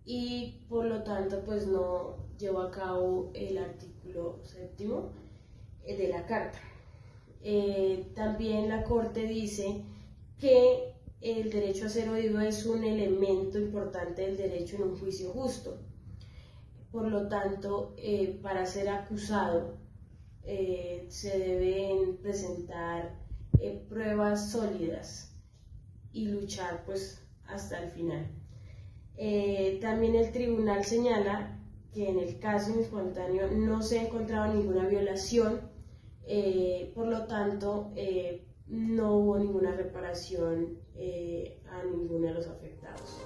y por lo tanto pues no llevó a cabo el artículo 7 de la Carta. También la Corte dice que el derecho a ser oído es un elemento importante del derecho en un juicio justo. Por lo tanto, para ser acusado se deben presentar pruebas sólidas y luchar pues hasta el final. También el tribunal señala que en el caso espontáneo no se ha encontrado ninguna violación, por lo tanto no hubo ninguna reparación a ninguno de los afectados.